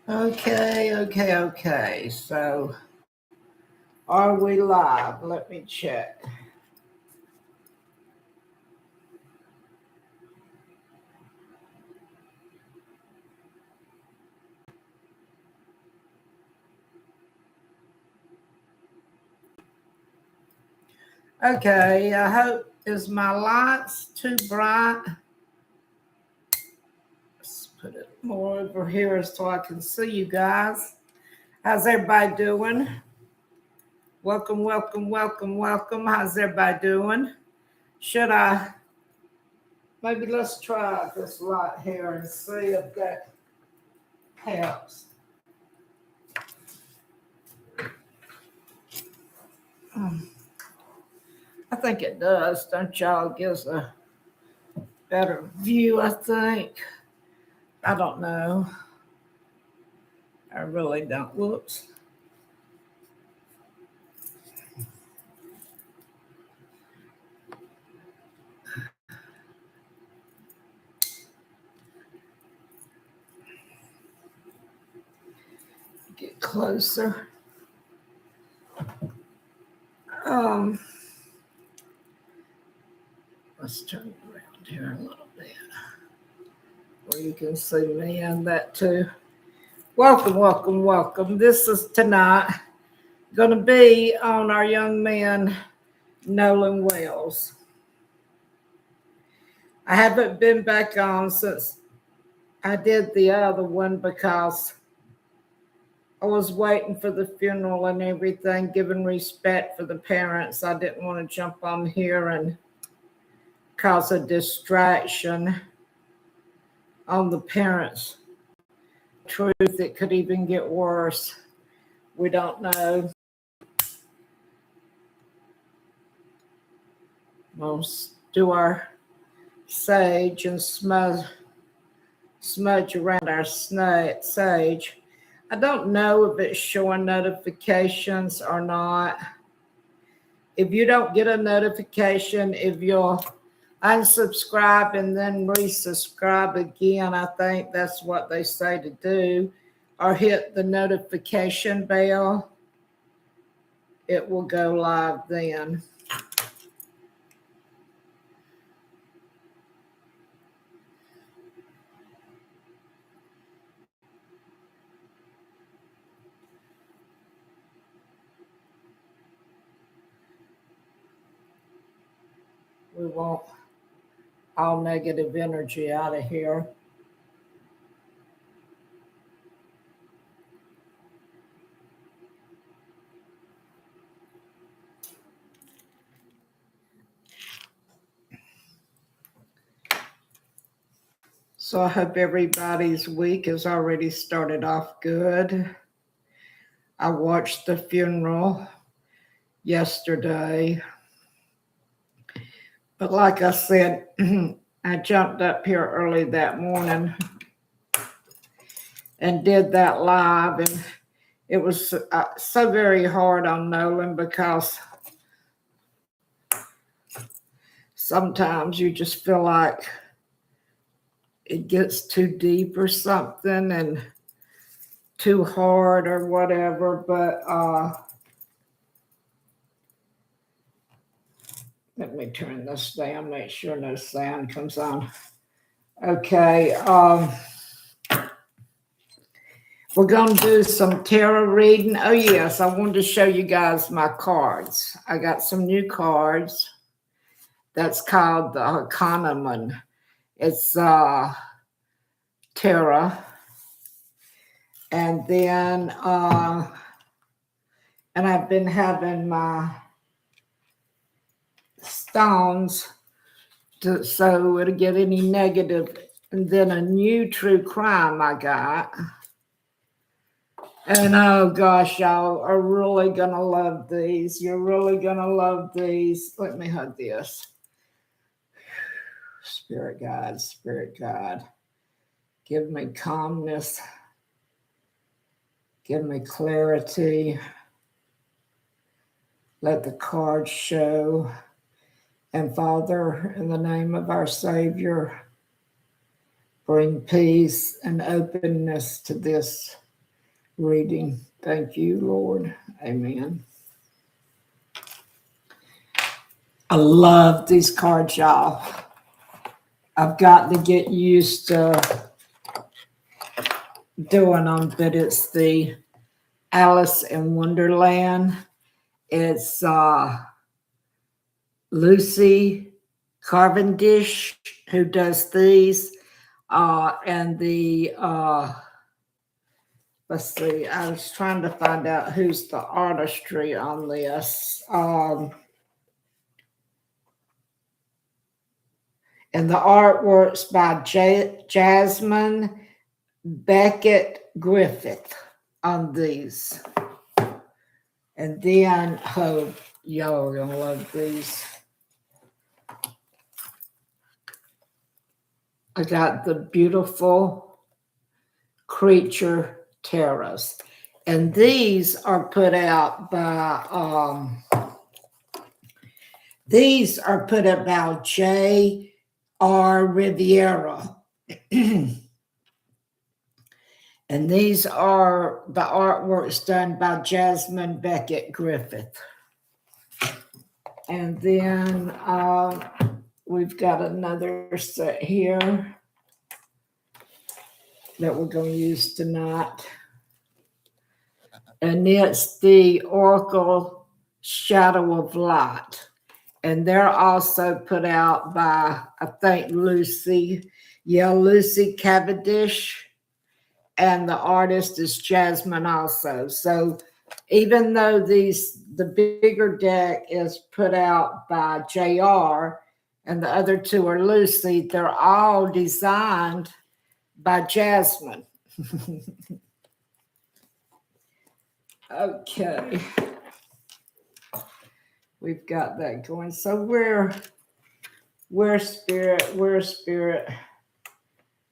Okay. So, are we live? Let me check. Okay, I hope, is my lights too bright? Let's put it more over here so I can see you guys. How's everybody doing? Welcome. How's everybody doing? Maybe let's try this light here and see if that helps. I think it does. Don't y'all? Gives a better view, I think. I don't know. I really don't. Whoops. Get closer. Let's turn it around here a little bit where you can see me and that too. Welcome. This is tonight going to be on our young man, Nolan Wells. I haven't been back on since I did the other one because I was waiting for the funeral and everything, giving respect for the parents. I didn't want to jump on here and cause a distraction on the parents. Truth, it could even get worse. We don't know. We'll do our sage and smudge around our sage. I don't know if it's showing notifications or not. If you don't get a notification, if you'll unsubscribe and then resubscribe again, I think that's what they say to do, or hit the notification bell, it will go live then. We want all negative energy out of here. So I hope everybody's week has already started off good. I watched the funeral yesterday. But like I said, I jumped up here early that morning and did that live. And it was so very hard on Nolan because sometimes you just feel like it gets too deep or something and too hard or whatever. But let me turn this down, make sure no sound comes on. Okay. We're going to do some tarot reading. Oh, yes, I wanted to show you guys my cards. I got some new cards. That's called the Economan. It's tarot. And then, and I've been having my stones so it'll get any negative. And then a new true crime I got. And oh gosh, y'all are really going to love these. You're really going to love these. Let me hug this. Spirit God. Give me calmness. Give me clarity. Let the cards show. And Father, in the name of our Savior, bring peace and openness to this reading. Thank you, Lord. Amen. I love these cards, y'all. I've got to get used to doing them, but it's the Alice in Wonderland. It's Lucy Cavendish who does these. And the, let's see, I was trying to find out who's the artistry on this. And the artwork's by Jasmine Beckett Griffith on these. And then, oh, y'all are going to love these. I got the beautiful creature terrace. And these are put out by, J.R. Riviera. And these are the artworks done by Jasmine Beckett Griffith. And then we've got another set here that we're going to use tonight. And it's the Oracle Shadow of Light. And they're also put out by, I think, Lucy Cavendish. And the artist is Jasmine also. So even though the bigger deck is put out by JR and the other two are Lucy, they're all designed by Jasmine. Okay. We've got that going. So we're Spirit,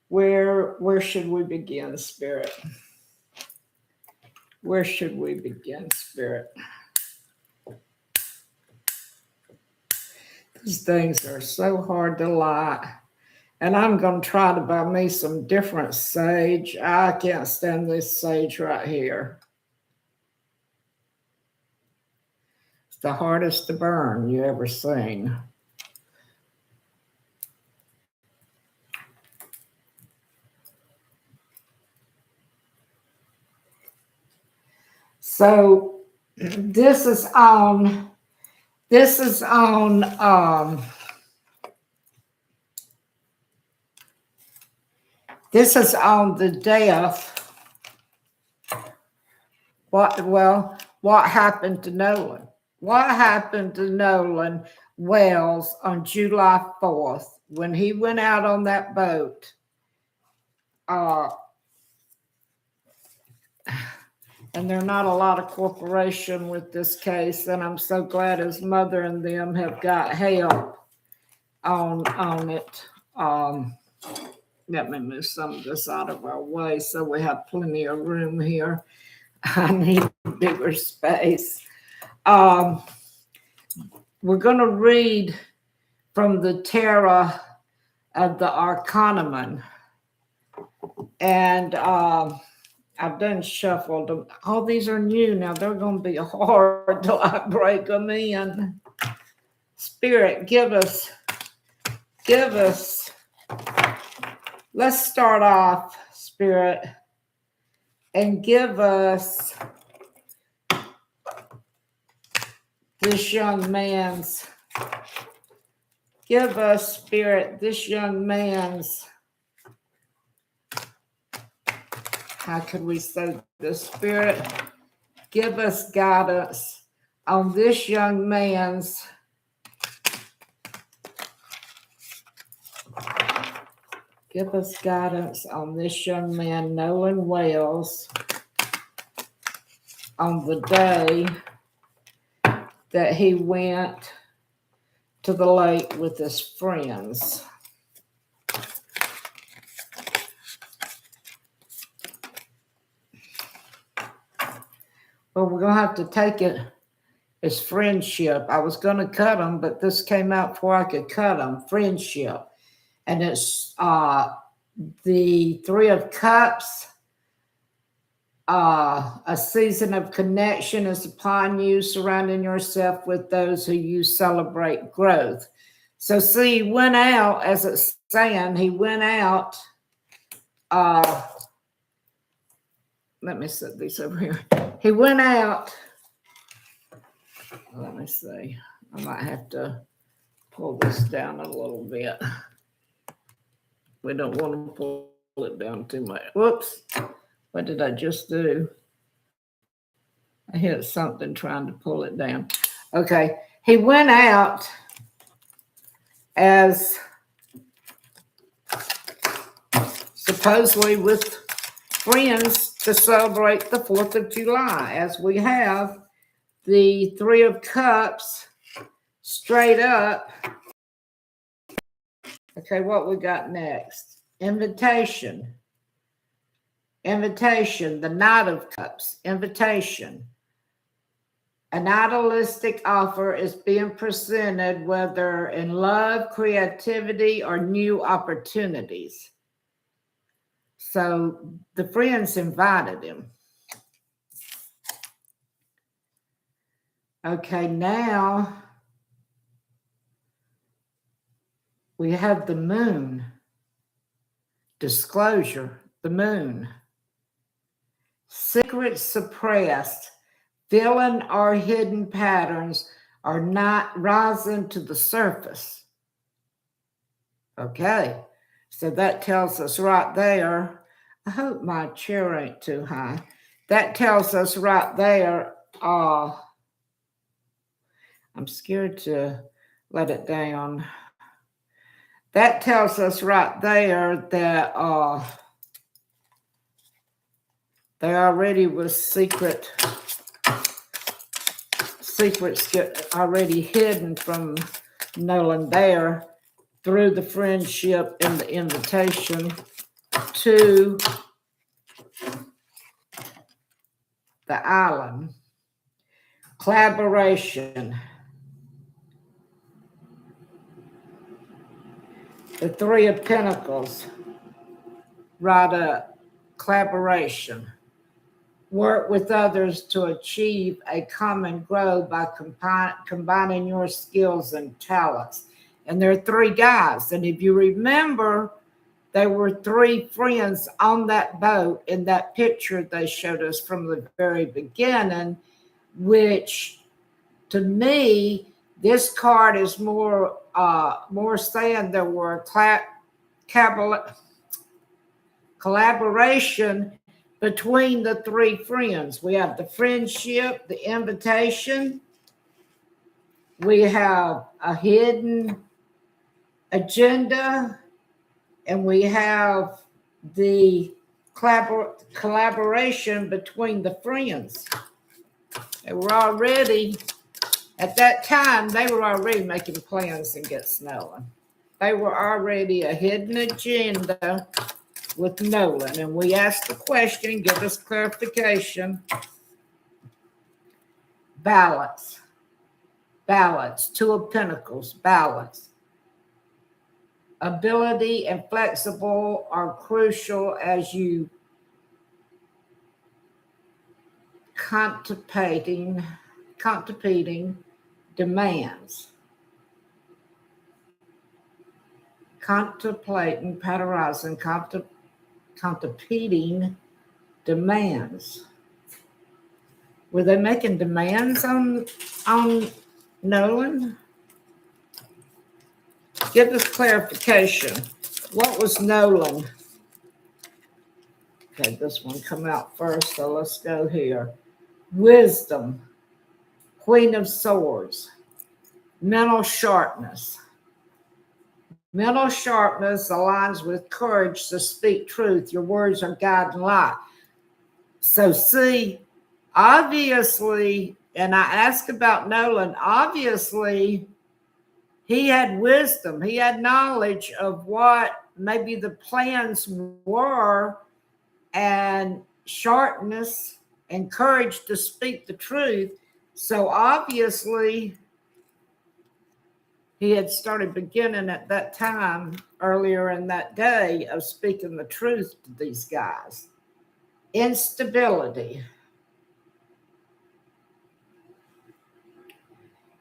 Where should we begin, Spirit? Where should we begin, Spirit? These things are so hard to light. And I'm going to try to buy me some different sage. I can't stand this sage right here. It's the hardest to burn you ever seen. So this is on the death. What happened to Nolan? What happened to Nolan Wells on July 4th when he went out on that boat? And there's not a lot of cooperation with this case, and I'm so glad his mother and them have got help on it. Let me move some of this out of our way so we have plenty of room here. I need bigger space. We're going to read from the Tarot of the Arcanum. And I've done shuffled them. All these are new now. They're going to be hard till I break them in. Spirit, give us. Let's start off, Spirit, and give us this young man's. Give us, Spirit, this young man's. How could we say this, Spirit? Give us guidance on this young man's. Give us guidance on this young man, Nolan Wells, on the day that he went to the lake with his friends. Well, we're going to have to take it as friendship. I was going to cut them, but this came out before I could cut them. Friendship. And it's the Three of Cups, A season of connection is upon you, surrounding yourself with those who you celebrate growth. So see, he went out, as it's saying, he went out. Let me set these over here. He went out. Let me see. I might have to pull this down a little bit. We don't want to pull it down too much. Whoops. What did I just do? I hit something trying to pull it down. Okay. He went out as supposedly with friends to celebrate the 4th of July, as we have the 3 of Cups straight up. Okay, what we got next? Invitation. Invitation, the Knight of Cups, invitation. An idealistic offer is being presented, whether in love, creativity, or new opportunities. So the friends invited him. Okay, now we have the moon. Disclosure, the moon. Secrets suppressed, feeling or hidden patterns are not rising to the surface. Okay, so that tells us right there. I hope my chair ain't too high. That tells us right there. I'm scared to let it down. That tells us right there that there already was secrets get already hidden from Nolan there through the friendship and the invitation to the island. Collaboration. The 3 of Pentacles, right up. Collaboration. Work with others to achieve a common goal by combining your skills and talents. And there are 3 guys. And if you remember, there were 3 friends on that boat in that picture they showed us from the very beginning, which to me, this card is more saying there were collaboration between the 3 friends. We have the friendship, the invitation. We have a hidden agenda, and we have the collaboration between the friends. They were already, at that time, they were already making plans to get Nolan. They were already a hidden agenda with Nolan. And we asked the question, give us clarification. Balance. Balance. 2 of Pentacles. Balance. Ability and flexible are crucial as you contemplating demands. Contemplating, patterizing, contemplating demands. Were they making demands on Nolan? Give us clarification. What was Nolan? Okay, this one come out first, so let's go here. Wisdom, Queen of Swords, mental sharpness. Mental sharpness aligns with courage to speak truth. Your words are guiding light. So see, obviously, and I asked about Nolan, obviously, he had wisdom. He had knowledge of what maybe the plans were, and sharpness and courage to speak the truth. So obviously, he had started beginning at that time, earlier in that day, of speaking the truth to these guys. instability.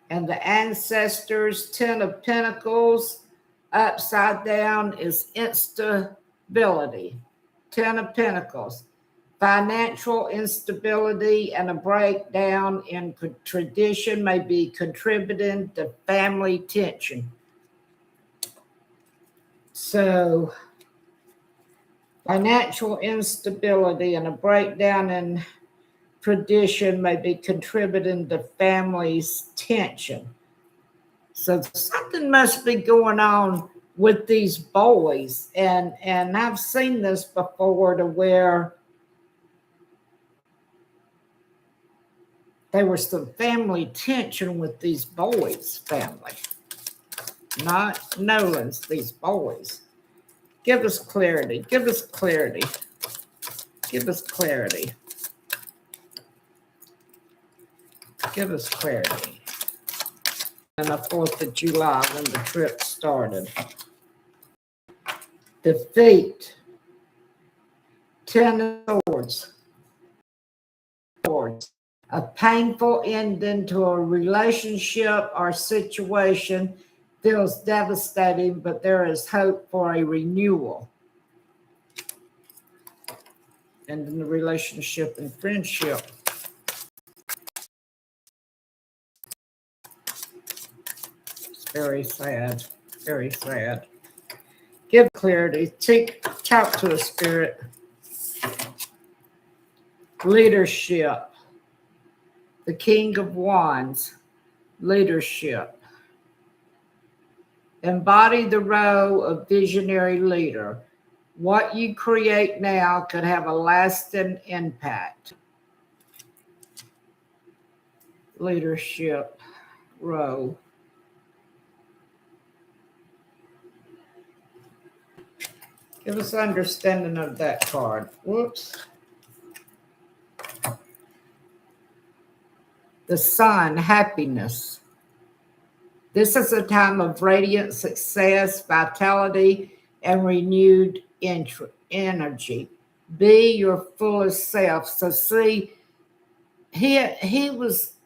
And the ancestors, 10 of Pentacles, upside down is instability. 10 of Pentacles, financial instability and a breakdown in tradition may be contributing to family tension. So, financial instability and a breakdown in tradition may be contributing to families' tension. So something must be going on with these boys. And I've seen this before, to where there was some family tension with these boys' family. Not Nolan's, these boys. Give us clarity. Give us clarity. Give us clarity. Give us clarity. And the 4th of July, when the trip started. Defeat. 10 of Swords. A painful ending to a relationship or situation feels devastating, but there is hope for a renewal. And in the relationship and friendship. It's very sad. Very sad. Give clarity. Talk to a spirit. Leadership. The King of Wands. Leadership. Embody the role of visionary leader. What you create now could have a lasting impact. Leadership role. Give us understanding of that card. Whoops. The Sun, happiness. This is a time of radiant success, vitality, and renewed energy. Be your fullest self. So see, he was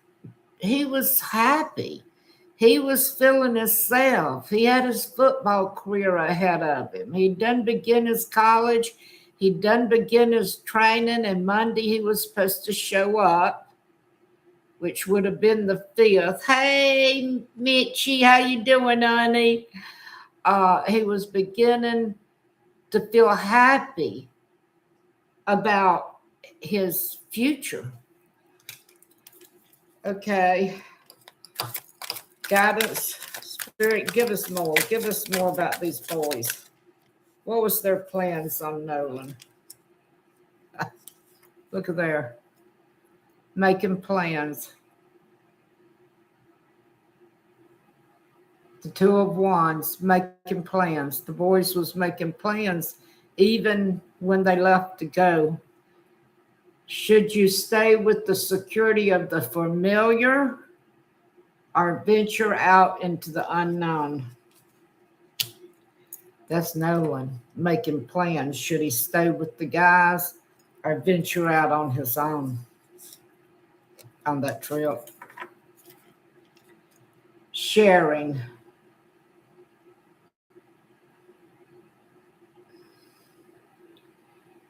happy. He was feeling himself. He had his football career ahead of him. He done begin his college. He done begin his training, and Monday he was supposed to show up, which would have been the 5th. Hey, Mitchie, how you doing, honey? He was beginning to feel happy about his future. Okay. Guidance, Spirit, give us more. Give us more about these boys. What was their plans on Nolan? Look at there. Making plans. The 2 of Wands, making plans. The boys was making plans even when they left to go. Should you stay with the security of the familiar or venture out into the unknown? That's Nolan making plans. Should he stay with the guys or venture out on his own on that trip? Sharing.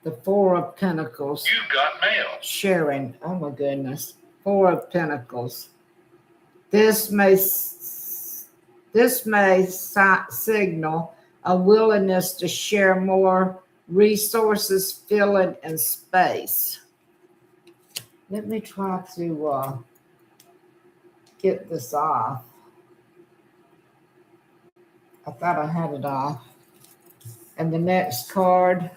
The 4 of Pentacles. You've got mail. Sharing. Oh my goodness. 4 of Pentacles. This may signal a willingness to share more resources, filling, and space. Let me try to get this off. I thought I had it off. And the next card.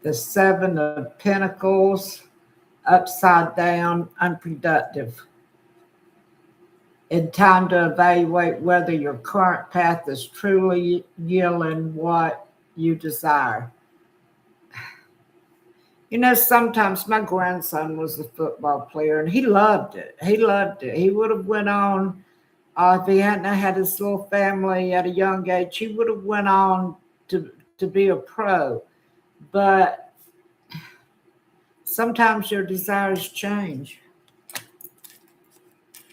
The 7 of Pentacles, upside down, unproductive. In time to evaluate whether your current path is truly yielding what you desire. You know, sometimes my grandson was a football player and he loved it. He loved it. He would have went on If he hadn't had his little family at a young age, he would have went on to be a pro. But sometimes your desires change.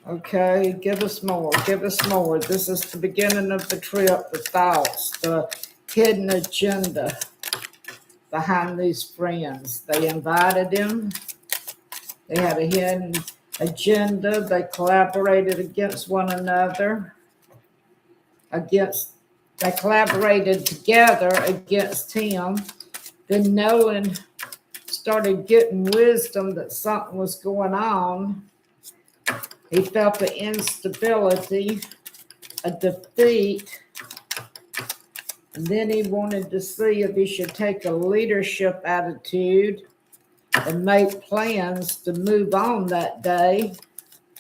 Okay, give us more. Give us more. This is the beginning of the trip, the thoughts, the hidden agenda behind these friends. They invited him. They had a hidden agenda. They collaborated against one another. They collaborated together against him. Then Nolan started getting wisdom that something was going on. He felt the instability, a defeat, and then he wanted to see if he should take a leadership attitude and make plans to move on that day.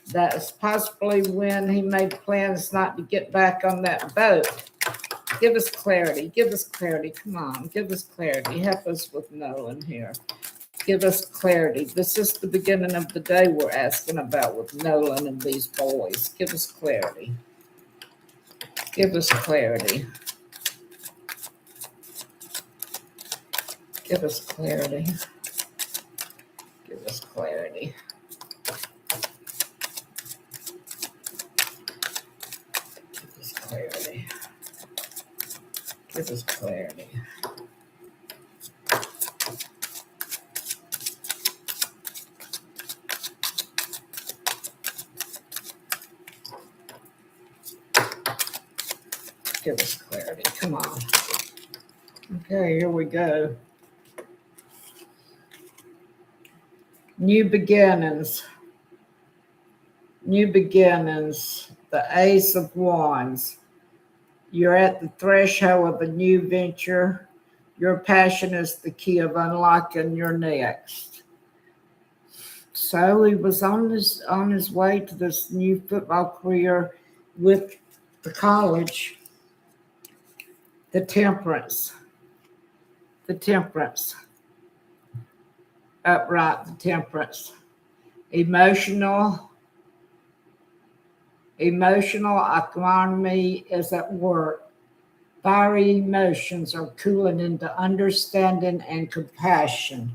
That's possibly when he made plans not to get back on that boat. Give us clarity. Give us clarity. Come on, give us clarity. Help us with Nolan here. Give us clarity. This is the beginning of the day we're asking about with Nolan and these boys. Give us clarity. Give us clarity. Give us clarity. Give us clarity. Give us clarity. Give us clarity. Give us clarity. Come on. Okay, here we go. New beginnings. New beginnings. The Ace of Wands. You're at the threshold of a new venture. Your passion is the key of unlocking your next. So he was on his way to this new football career with the college. The temperance. The temperance. Upright, the temperance. Emotional economy is at work. Fiery emotions are cooling into understanding and compassion.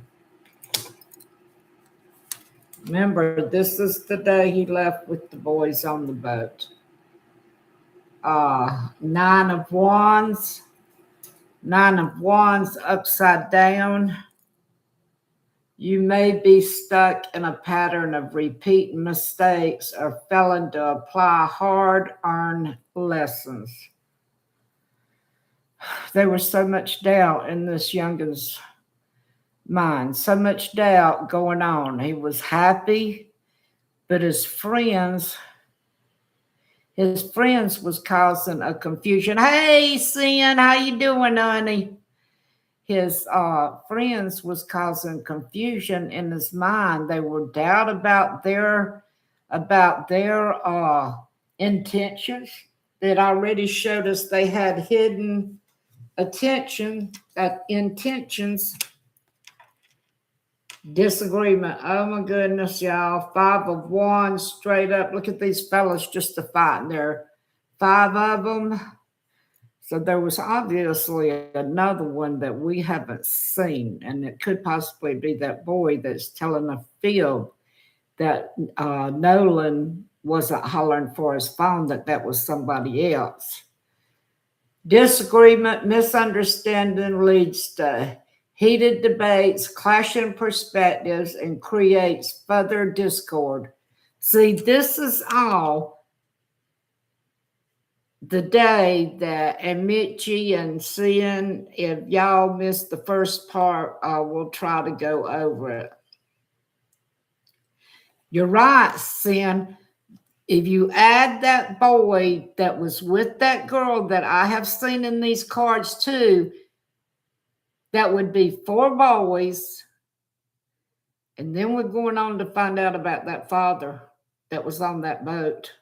Remember, this is the day he left with the boys on the boat. Nine of Wands. Nine of Wands upside down. You may be stuck in a pattern of repeating mistakes or failing to apply hard-earned lessons. There was so much doubt in this youngin's mind, so much doubt going on. He was happy, but his friends was causing a confusion. Hey, Sin, how you doing, honey? His friends was causing confusion in his mind. They were doubt about their intentions. That already showed us they had hidden intentions. Disagreement. Oh my goodness, y'all. Five of Wands straight up. Look at these fellas just a fighting there. Five of them. So there was obviously another one that we haven't seen, and it could possibly be that boy that's telling a fib that Nolan wasn't hollering for his phone, that was somebody else. Disagreement, misunderstanding leads to heated debates, clashing perspectives, and creates further discord. See, this is all the day that, and Mitchie and Sin, if y'all missed the first part, we'll try to go over it. You're right, Sin. If you add that boy that was with that girl that I have seen in these cards too, that would be 4 boys. And then we're going on to find out about that father that was on that boat.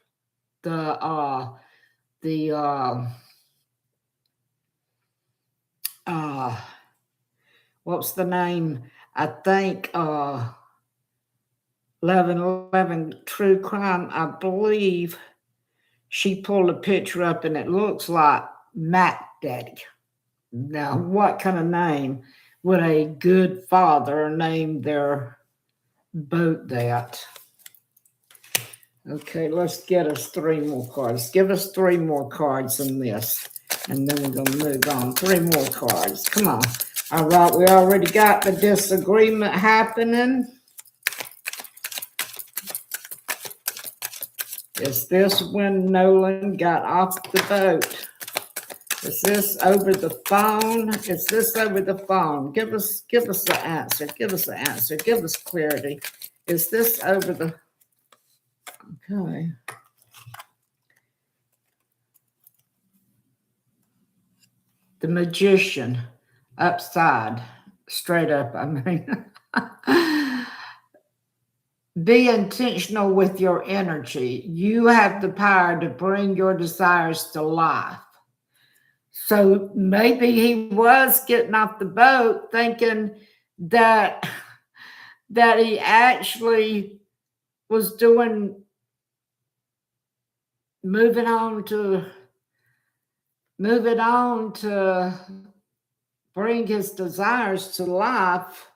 What's the name? I think 1111 True Crime, I believe she pulled a picture up and it looks like Mac Daddy. Now, what kind of name would a good father name their boat that? Okay, let's get us 3 more cards. Give us 3 more cards in this, and then we're going to move on. 3 more cards. Come on. All right, we already got the disagreement happening. Is this when Nolan got off the boat? Is this over the phone? Is this over the phone? Give us the answer. Give us the answer. Give us clarity. Is this over the... Okay. The Magician, upside, straight up, I mean. Be intentional with your energy. You have the power to bring your desires to life. So maybe he was getting off the boat thinking that he actually was moving on to bring his desires to life,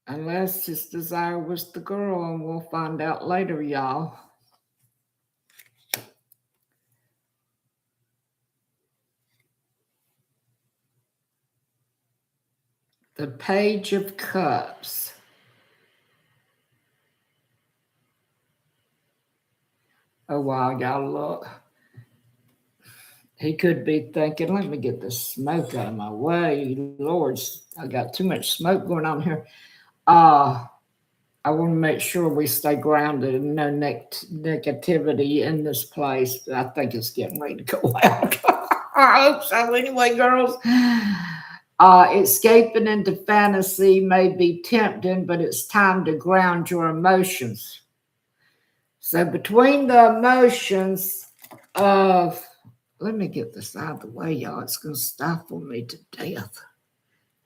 unless his desire was the girl, and we'll find out later, y'all. The Page of Cups. Oh, wow, y'all, look. He could be thinking, let me get this smoke out of my way. Lord, I got too much smoke going on here. I want to make sure we stay grounded and no negativity in this place. I think it's getting ready to go out. I hope so. Anyway, girls, escaping into fantasy may be tempting, but it's time to ground your emotions. So between the emotions of... Let me get this out of the way, y'all. It's going to stifle me to death.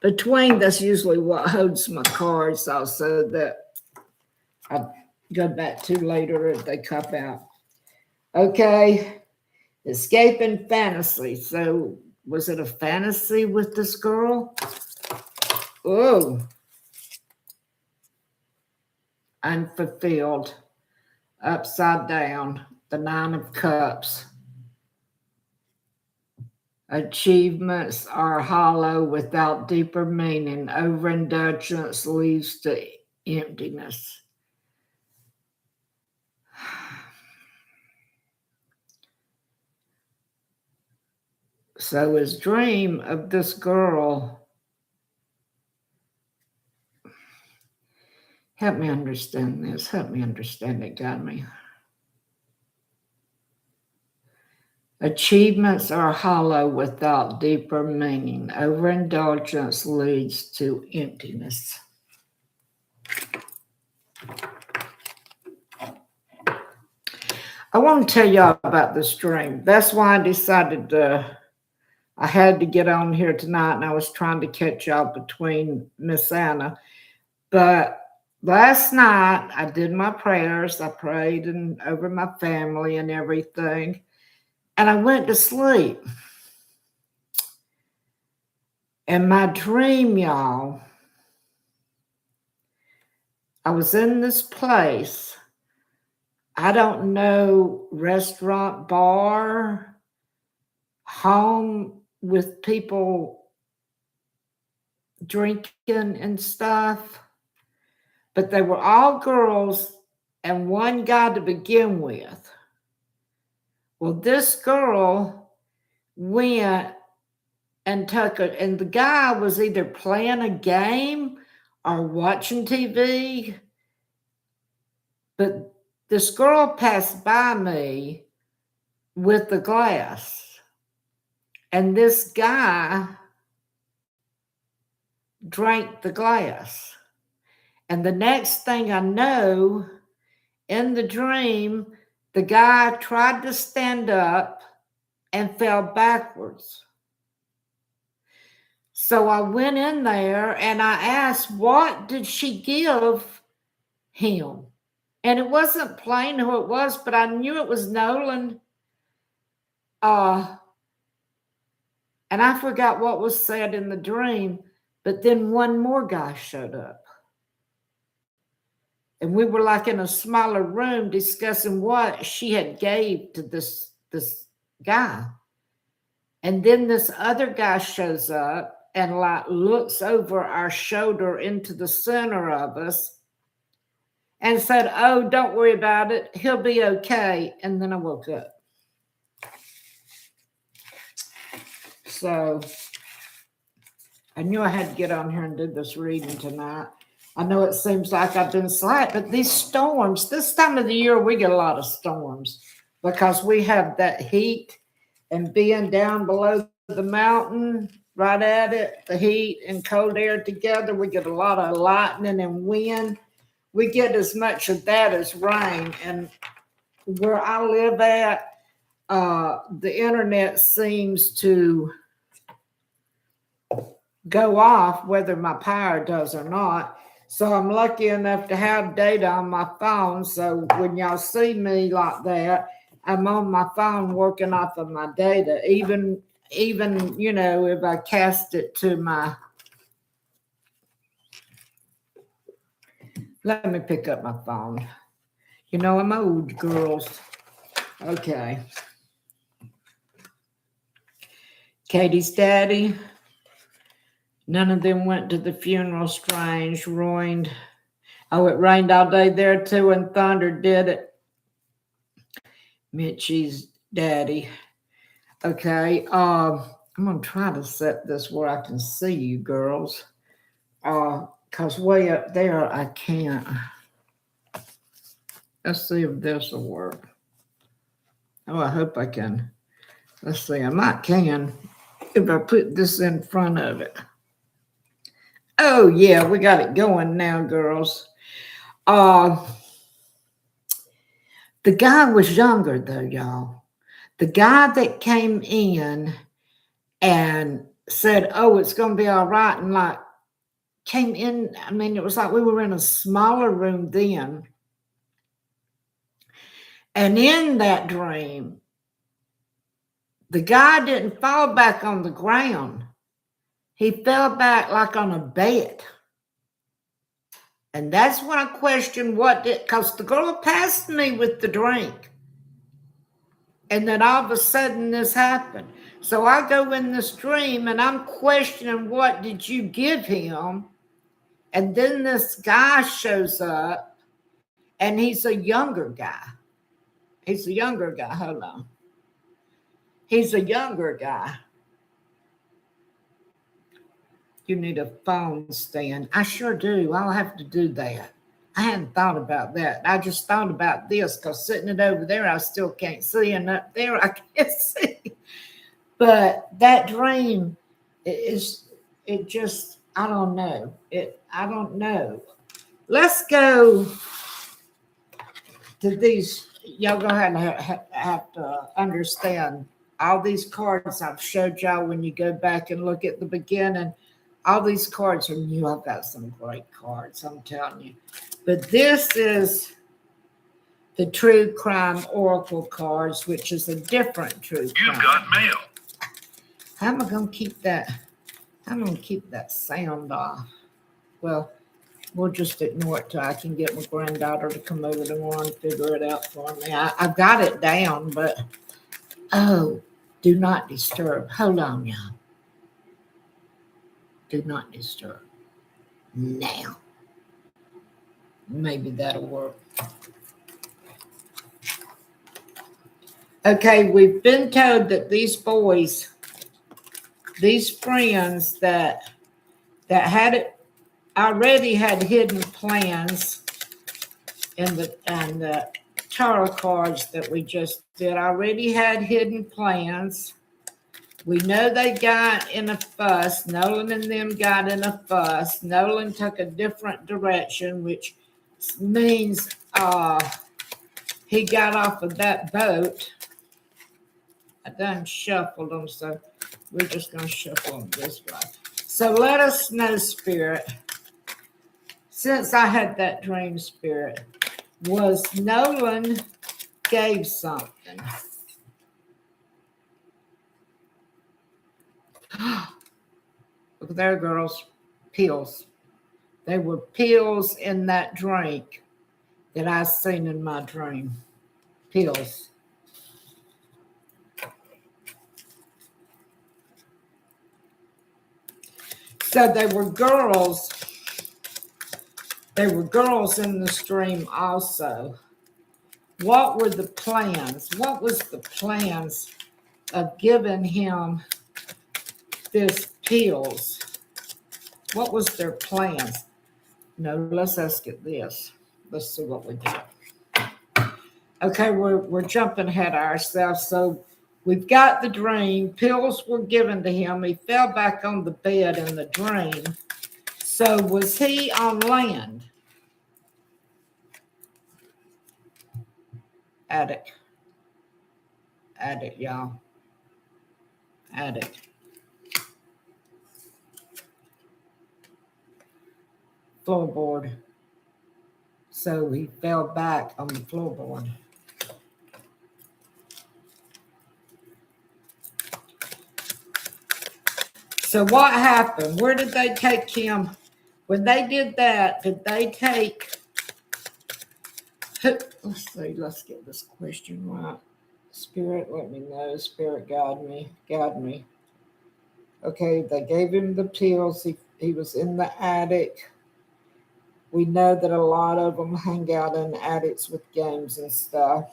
That's usually what holds my cards also that I go back to later if they cup out. Okay. Escaping fantasy. So was it a fantasy with this girl? Oh. Unfulfilled. Upside down. The 9 of Cups. Achievements are hollow without deeper meaning. Overindulgence leads to emptiness. So his dream of this girl, help me understand this. Help me understand it, got me. Achievements are hollow without deeper meaning. Overindulgence leads to emptiness. I want to tell y'all about this dream. That's why I decided I had to get on here tonight, and I was trying to catch y'all between Miss Anna. But last night I did my prayers. I prayed and over my family and everything. And I went to sleep. And my dream, y'all, I was in this place. I don't know, restaurant, bar, home with people drinking and stuff. But they were all girls and one guy to begin with. Well, this girl went and took it, and the guy was either playing a game or watching TV. But this girl passed by me with the glass, and this guy drank the glass. And the next thing I know, in the dream, the guy tried to stand up and fell backwards. So I went in there and I asked, what did she give him? And it wasn't plain who it was, but I knew it was Nolan. And I forgot what was said in the dream, but then one more guy showed up. And we were like in a smaller room discussing what she had gave to this guy. And then this other guy shows up and like looks over our shoulder into the center of us and said, "Oh, don't worry about it. He'll be okay." And then I woke up. So I knew I had to get on here and do this reading tonight. I know it seems like I've been slack, but these storms, this time of the year, we get a lot of storms because we have that heat and being down below the mountain, right at it, the heat and cold air together, we get a lot of lightning and wind. We get as much of that as rain. And where I live at, the internet seems to go off whether my power does or not. So I'm lucky enough to have data on my phone. So when y'all see me like that, I'm on my phone working off of my data. Even you know, if I cast it to my, let me pick up my phone. You know, I'm old, girls. Okay. Katie's daddy. None of them went to the funeral. Strange. Rained. Oh, it rained all day there too, and thunder did it. Mitchie's daddy. Okay. I'm gonna try to set this where I can see you girls. Because way up there I can't. Let's see if this will work. Oh, I hope I can. Let's see. I might can if I put this in front of it. Oh yeah, we got it going now, girls. The guy was younger though, y'all. The guy that came in and said, "Oh, it's gonna be all right," and like came in. I mean, it was like we were in a smaller room then. And in that dream, the guy didn't fall back on the ground. He fell back like on a bed. And that's when I questioned because the girl passed me with the drink. And then all of a sudden this happened. So I go in this dream and I'm questioning, what did you give him? And then this guy shows up and he's a younger guy. He's a younger guy. Hold on. He's a younger guy. You need a phone stand. I sure do. I'll have to do that. I hadn't thought about that. I just thought about this because sitting it over there, I still can't see. And up there, I can't see. But that dream it just, I don't know. I don't know. Let's go to these. Y'all gonna have to understand all these cards I've showed y'all when you go back and look at the beginning. All these cards are new. I've got some great cards, I'm telling you. But this is the True Crime Oracle cards, which is a different true crime. You've got mail. How am I going to keep that? I'm going to keep that sound off. Well, we'll just ignore it till I can get my granddaughter to come over tomorrow and figure it out for me. I've got it down, but, oh, do not disturb. Hold on, y'all. Do not disturb. Now. Maybe that'll work. Okay, we've been told that these boys, these friends that already had hidden plans in the tarot cards that we just did, already had hidden plans. We know they got in a fuss. Nolan and them got in a fuss. Nolan took a different direction, which means he got off of that boat. I done shuffled them, so we're just going to shuffle them this way. So let us know, Spirit, since I had that dream, Spirit, was Nolan gave something. Look there, girls. Pills. There were pills in that drink that I seen in my dream. Pills. So they were girls. There were girls in the stream also. What were the plans? What was the plans of giving him this pills? What was their plans? No, let's ask it this. Let's see what we got. Okay, we're jumping ahead of ourselves. So we've got the dream. Pills were given to him. He fell back on the bed in the dream. So was he on land? Attic, y'all. Attic. Floorboard. So he fell back on the floorboard. So what happened? Where did they take him? When they did that, did they take... Let's see. Let's get this question right. Spirit, let me know. Spirit, guide me. Guide me. Okay, they gave him the pills. He was in the attic. We know that a lot of them hang out in attics with games and stuff.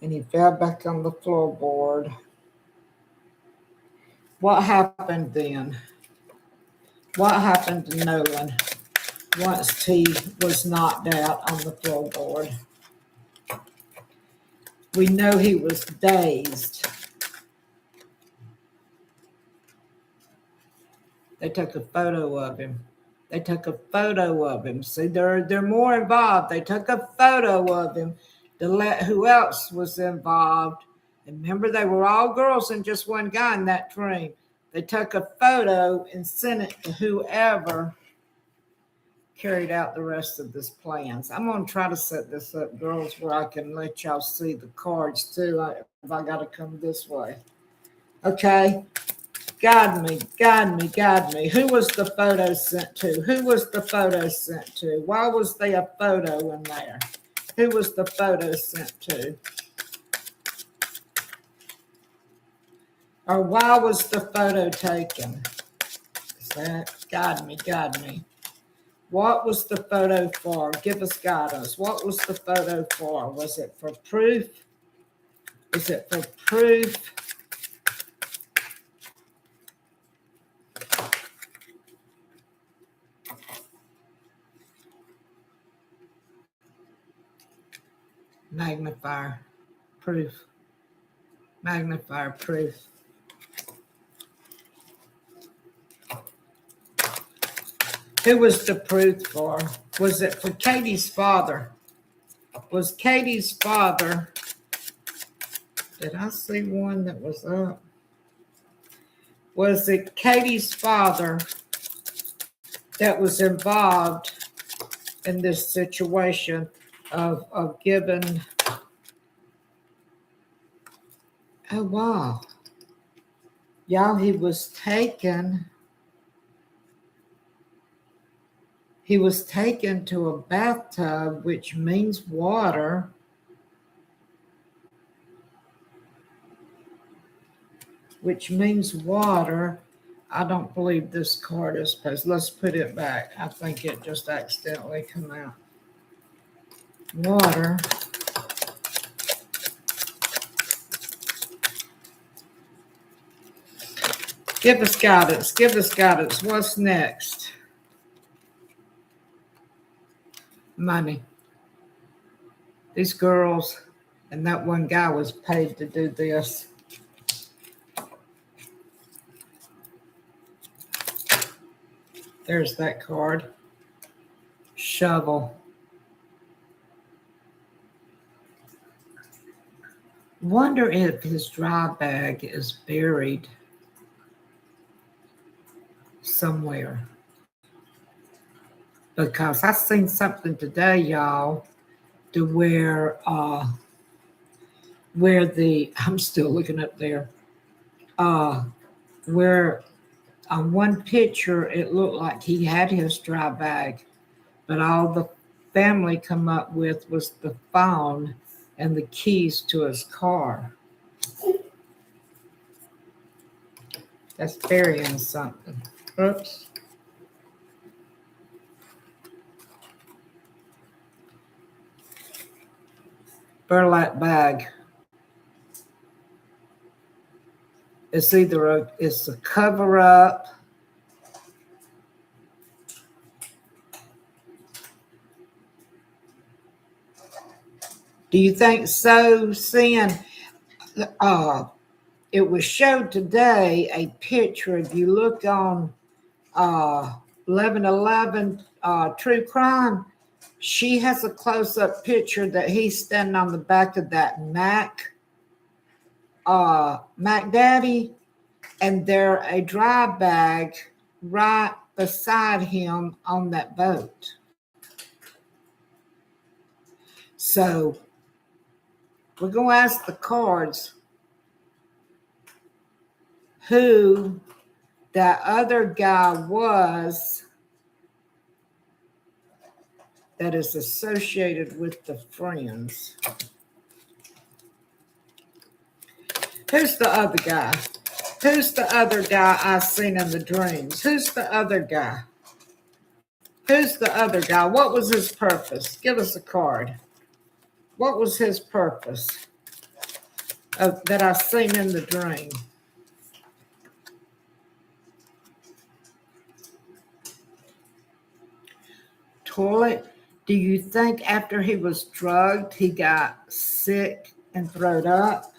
And he fell back on the floorboard. What happened then? What happened to Nolan once he was knocked out on the floorboard? We know he was dazed. They took a photo of him. They took a photo of him. See, they're more involved. They took a photo of him to let who else was involved. And remember, they were all girls and just one guy in that dream. They took a photo and sent it to whoever carried out the rest of this plans. I'm going to try to set this up, girls, where I can let y'all see the cards too, if I got to come this way. Okay. Guide me, guide me, guide me. Who was the photo sent to? Who was the photo sent to? Why was there a photo in there? Who was the photo sent to? Or why was the photo taken? Is that, guide me, guide me. What was the photo for? Give us guidance. What was the photo for? Was it for proof? Is it for proof? Magnifier, proof. Magnifier, proof. Who was the proof for? Was it for Katie's father? Was Katie's father... Did I see one that was up? Was it Katie's father that was involved in this situation of giving... Oh, wow. Y'all, he was taken to a bathtub, which means water. I don't believe this card is supposed. Let's put it back. I think it just accidentally came out. Water. Give us guidance. Give us guidance. What's next? Money. These girls and that one guy was paid to do this. There's that card. Shovel. Wonder if his dry bag is buried somewhere. because I seen something today, y'all, to where the I'm still looking up there, where on one picture it looked like he had his dry bag, but all the family come up with was the phone and the keys to his car. That's burying something. Oops. Burlap bag. It's either it's a cover up. Do you think so, Sin? It was showed today a picture. If you look on 1111 True Crime, she has a close-up picture that he's standing on the back of that Mac Daddy, and there a dry bag right beside him on that boat. So we're going to ask the cards who that other guy was that is associated with the friends. Who's the other guy? Who's the other guy I seen in the dreams? Who's the other guy? Who's the other guy? What was his purpose? Give us a card. What was his purpose that I seen in the dream? Toilet. Do you think after he was drugged, he got sick and thrown up?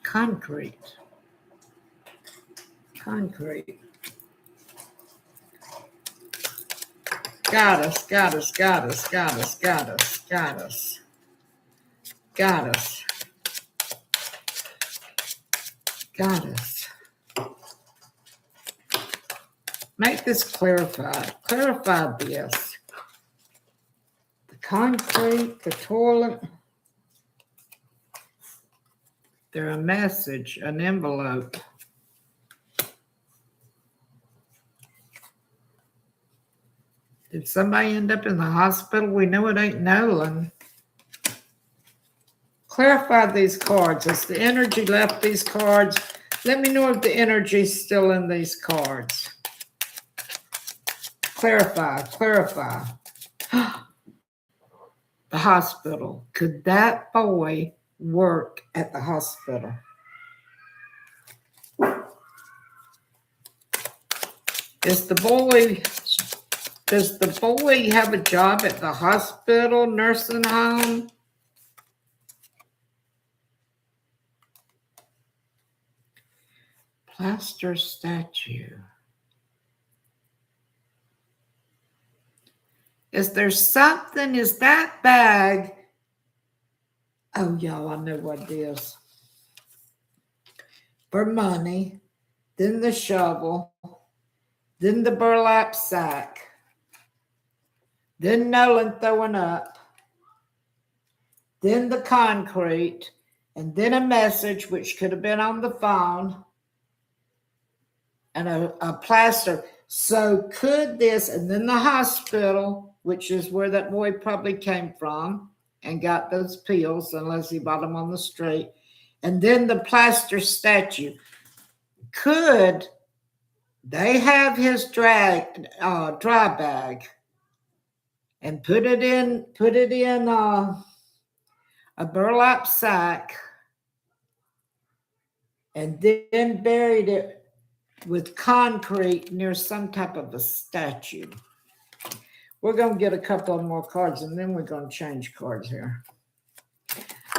Concrete. Got us. Make this clarified. Clarify this. The concrete, the toilet. They're a message, an envelope. Did somebody end up in the hospital? We know it ain't Nolan. Clarify these cards. Has the energy left these cards? Let me know if the energy's still in these cards. Clarify. The hospital. Could that boy work at the hospital? Does the boy have a job at the hospital, nursing home? Plaster statue. Is there something? Is that bag? Oh, y'all, I know what it is. For money, then the shovel, then the burlap sack, then Nolan throwing up, then the concrete, and then a message, which could have been on the phone, and a plaster. So could this, and then the hospital, which is where that boy probably came from and got those pills, unless he bought them on the street, and then the plaster statue. Could they have his dry bag and put it in a burlap sack and then buried it with concrete near some type of a statue? We're going to get a couple of more cards, and then we're going to change cards here.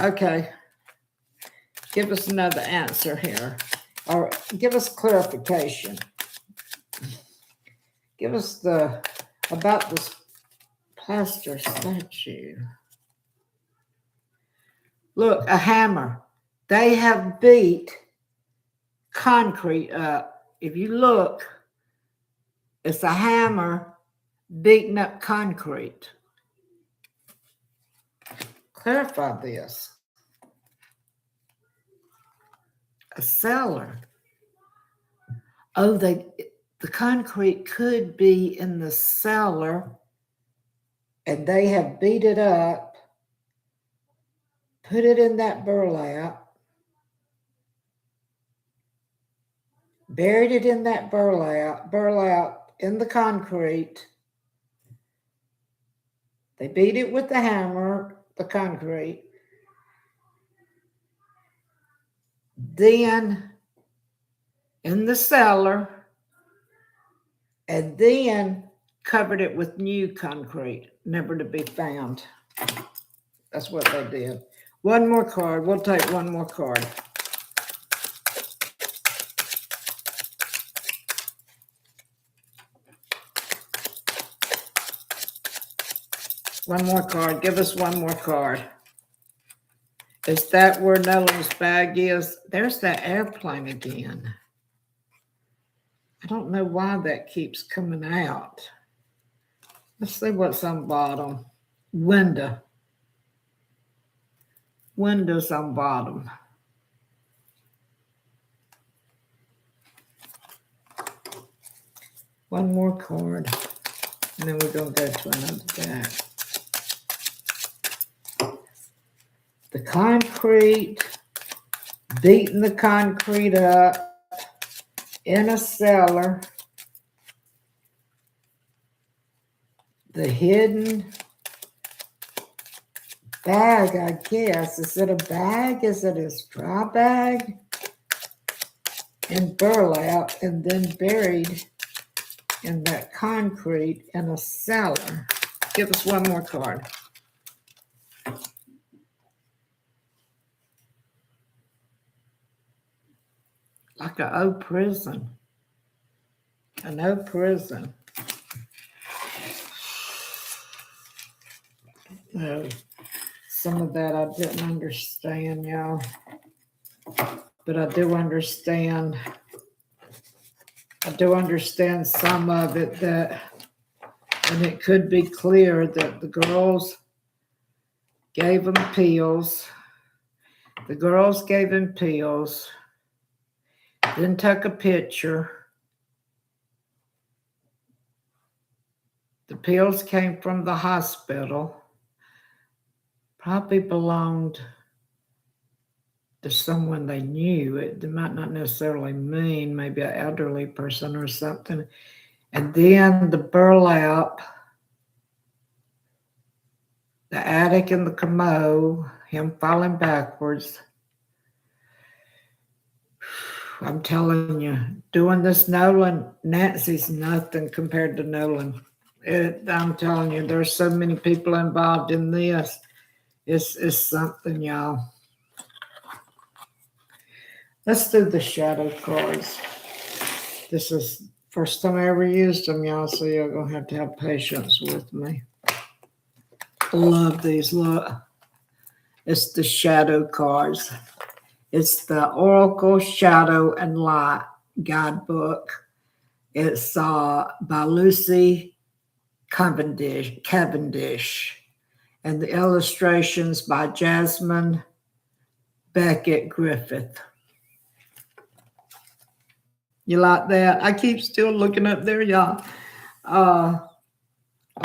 Okay. Give us another answer here, or give us clarification. Give us about this plaster statue. Look, a hammer. They have beat concrete up. If you look, it's a hammer beating up concrete. Clarify this. A cellar. Oh, the concrete could be in the cellar, and they have beat it up, put it in that burlap, buried it in that burlap in the concrete. They beat it with the hammer, the concrete. Then in the cellar, and then covered it with new concrete, never to be found. That's what they did. One more card. We'll take one more card. One more card. Give us one more card. Is that where Nolan's bag is? There's that airplane again. I don't know why that keeps coming out. Let's see what's on bottom. Window. Windows on bottom. One more card. And then we're going to go to another deck. The concrete, beating the concrete up in a cellar. The hidden bag, I guess. Is it a bag? Is it a straw bag? In burlap, and then buried in that concrete in a cellar. Give us one more card. Like an old prison. An old prison. Some of that I didn't understand, y'all. But I do understand. I do understand some of it, that, and it could be clear that the girls gave them pills. The girls gave him pills. Then took a picture. The pills came from the hospital. Probably belonged to someone they knew. It might not necessarily mean maybe an elderly person or something. And then the burlap, the attic and the commode, him falling backwards. I'm telling you, doing this Nolan, Nancy's nothing compared to Nolan. I'm telling you, there's so many people involved in this. It's something, y'all. Let's do the shadow cards. This is first time I ever used them, y'all, so you're going to have patience with me. I love these. Look, it's the shadow cards. It's the Oracle Shadow and Light Guidebook. It's by Lucy Cavendish. And the illustrations by Jasmine Beckett Griffith. You like that? I keep still looking up there, y'all.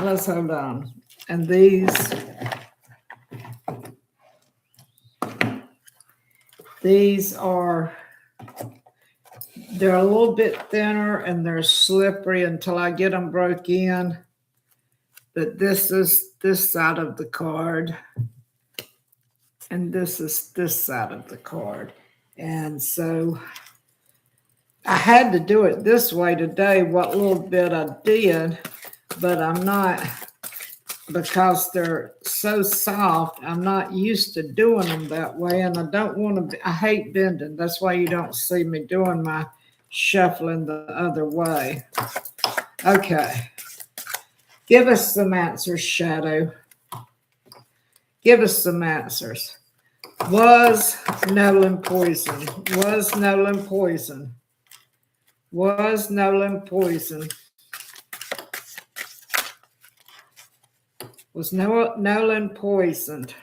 Let's hold on. And these are, they're a little bit thinner and they're slippery until I get them broke in. But this is this side of the card. And this is this side of the card. And so I had to do it this way today, what little bit I did, but I'm not, because they're so soft, I'm not used to doing them that way, and I don't want to, I hate bending. That's why you don't see me doing my shuffling the other way. Okay. Give us some answers, Shadow. Give us some answers. Was Nolan poison? Was Nolan poison? Was Nolan poison? Was Nolan poisoned?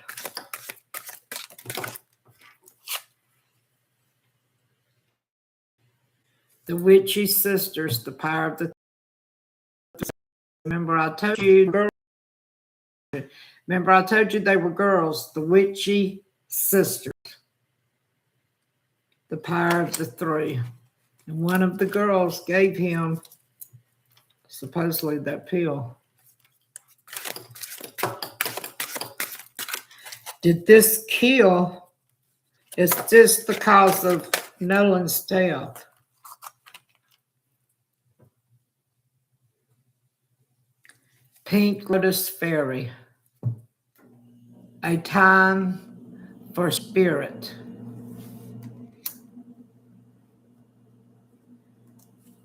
The witchy sisters, the power of the. Remember, I told you. Remember, I told you they were girls. The witchy sisters, the power of the three. And one of the girls gave him supposedly that pill. Did this kill? Is this the cause of Nolan's death? Pink Lotus Fairy. A time for spirit.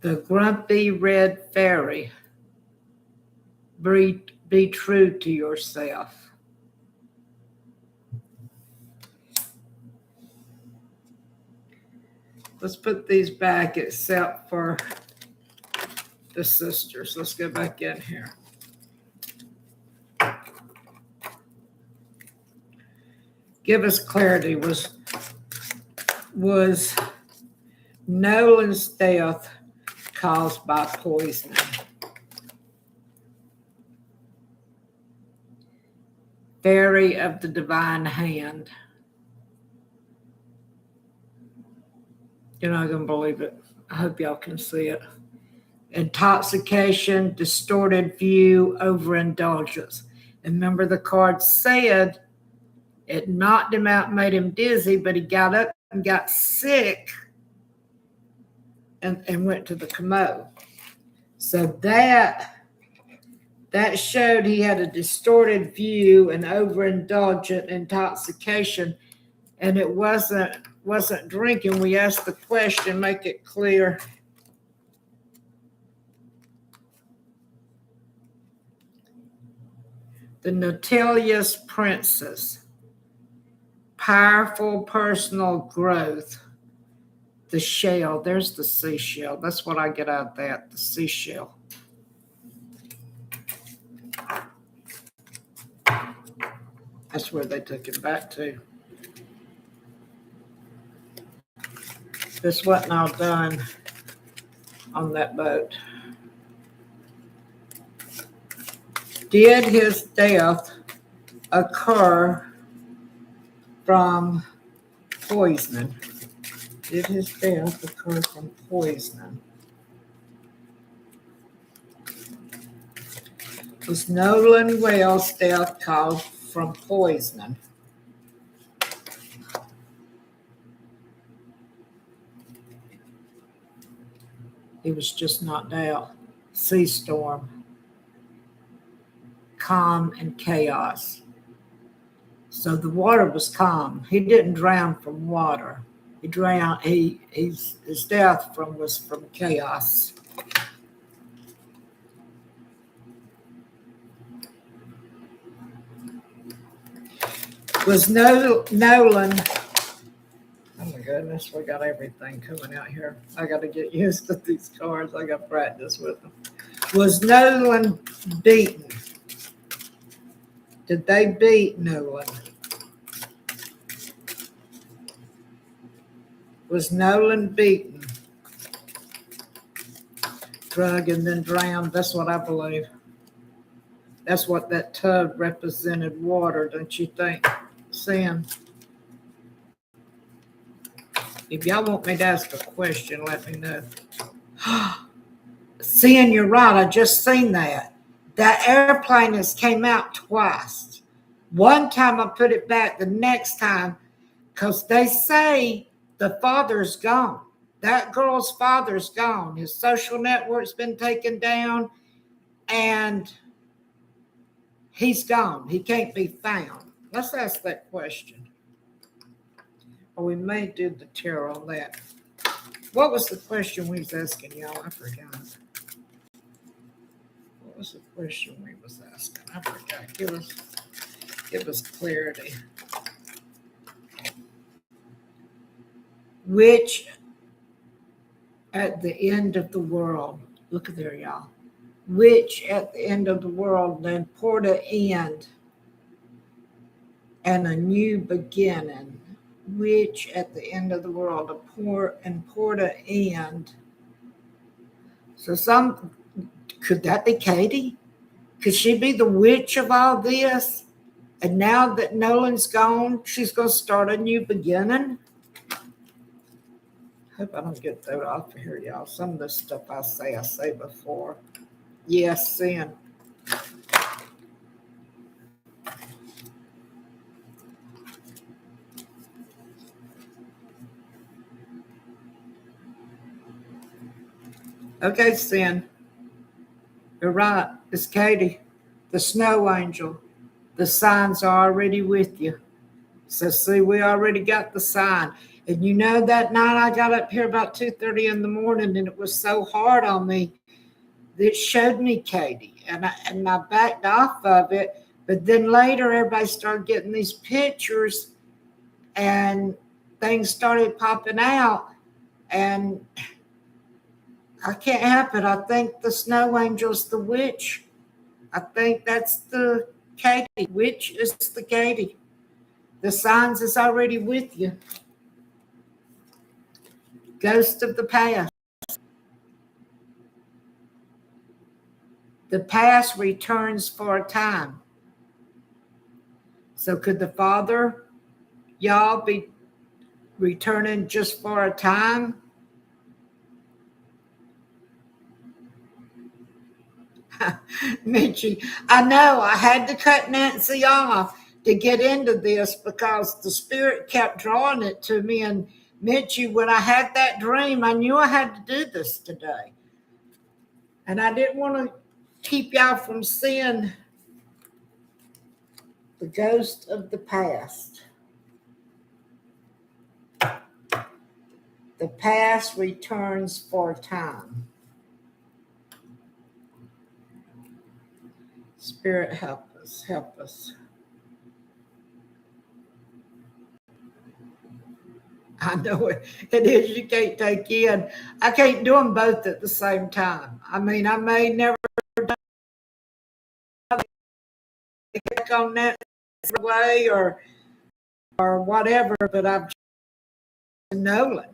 The grumpy red fairy. Be true to yourself. Let's put these back except for the sisters. Let's go back in here. Give us clarity. Was Nolan's death caused by poisoning? Fairy of the divine hand. You're not going to believe it. I hope y'all can see it. Intoxication, distorted view, overindulgence. And remember, the card said it knocked him out, made him dizzy, but he got up and got sick and went to the commode. So that showed he had a distorted view and overindulgent intoxication, and it wasn't drinking. We asked the question, make it clear. The Notilius Princess. Powerful personal growth. The shell. There's the seashell. That's what I get out of that, the seashell. That's where they took him back to. This wasn't all done on that boat. Did his death occur from poisoning? Did his death occur from poisoning? Was Nolan Well's death caused from poisoning? He was just knocked out. Sea storm. Calm and chaos. So the water was calm. He didn't drown from water. He drowned. His death was from chaos. Was Nolan? Oh my goodness, we got everything coming out here. I got to get used to these cards. I got practice with them. Was Nolan beaten? Did they beat Nolan? Was Nolan beaten? Drug and then drowned. That's what I believe. That's what that tub represented, water, don't you think? Sin. If y'all want me to ask a question, let me know. Sin, you're right. I just seen that. That airplane has came out twice. One time I put it back, the next time, because they say the father's gone. That girl's father's gone. His social network's been taken down, and he's gone. He can't be found. Let's ask that question. Or we may do the tarot on that. What was the question we was asking, y'all? I forgot. What was the question we was asking? I forgot. Give us clarity. which at the end of the world, look at there, y'all, which at the end of the world then poured an end and a new beginning, which at the end of the world poured an end. So could that be Katie? Could she be the witch of all this? And now that Nolan's gone, she's going to start a new beginning? Hope I don't get thrown off of here, y'all. Some of the stuff I say before. Yes, sin. Okay, sin. You're right. It's Katie, the snow angel. The signs are already with you. So see, we already got the sign. And you know, that night I got up here about 2:30 in the morning, and it was so hard on me that it showed me Katie. And I backed off of it. But then later everybody started getting these pictures and things started popping out. And I can't help it. I think the snow angel's the witch. I think that's the Katie. Witch is the Katie. The signs is already with you. Ghost of the past. The past returns for a time. So could the Father, y'all, be returning just for a time? Mitchie, I know I had to cut Nancy off to get into this because the Spirit kept drawing it to me. And Mitchie, when I had that dream, I knew I had to do this today. And I didn't want to keep y'all from seeing the ghost of the past. The past returns for a time. Spirit, help us, help us. I know it is. You can't take in. I can't do them both at the same time. I mean, I may never get on that way or whatever, but I've Nolan.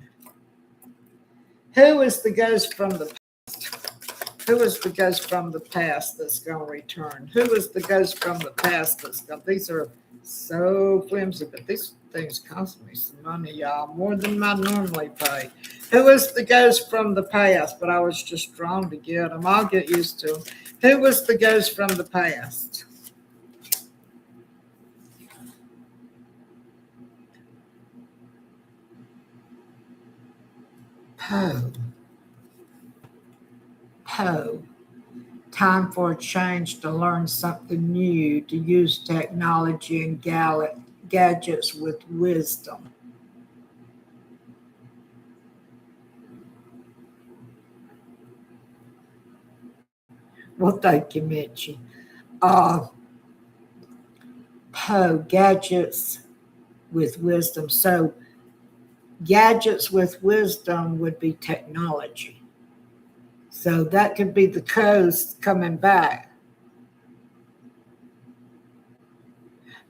Who is the ghost from the past? Who is the ghost from the past that's going to return? Who is the ghost from the past that's going to... These are so flimsy, but these things cost me some money, y'all, more than I normally pay. Who is the ghost from the past? But I was just drawn to get them. I'll get used to them. Who was the ghost from the past? Poe. Time for a change, to learn something new, to use technology and gadgets with wisdom. Well, thank you, Mitchie. Poe, gadgets with wisdom. So gadgets with wisdom would be technology. So that could be the coast coming back.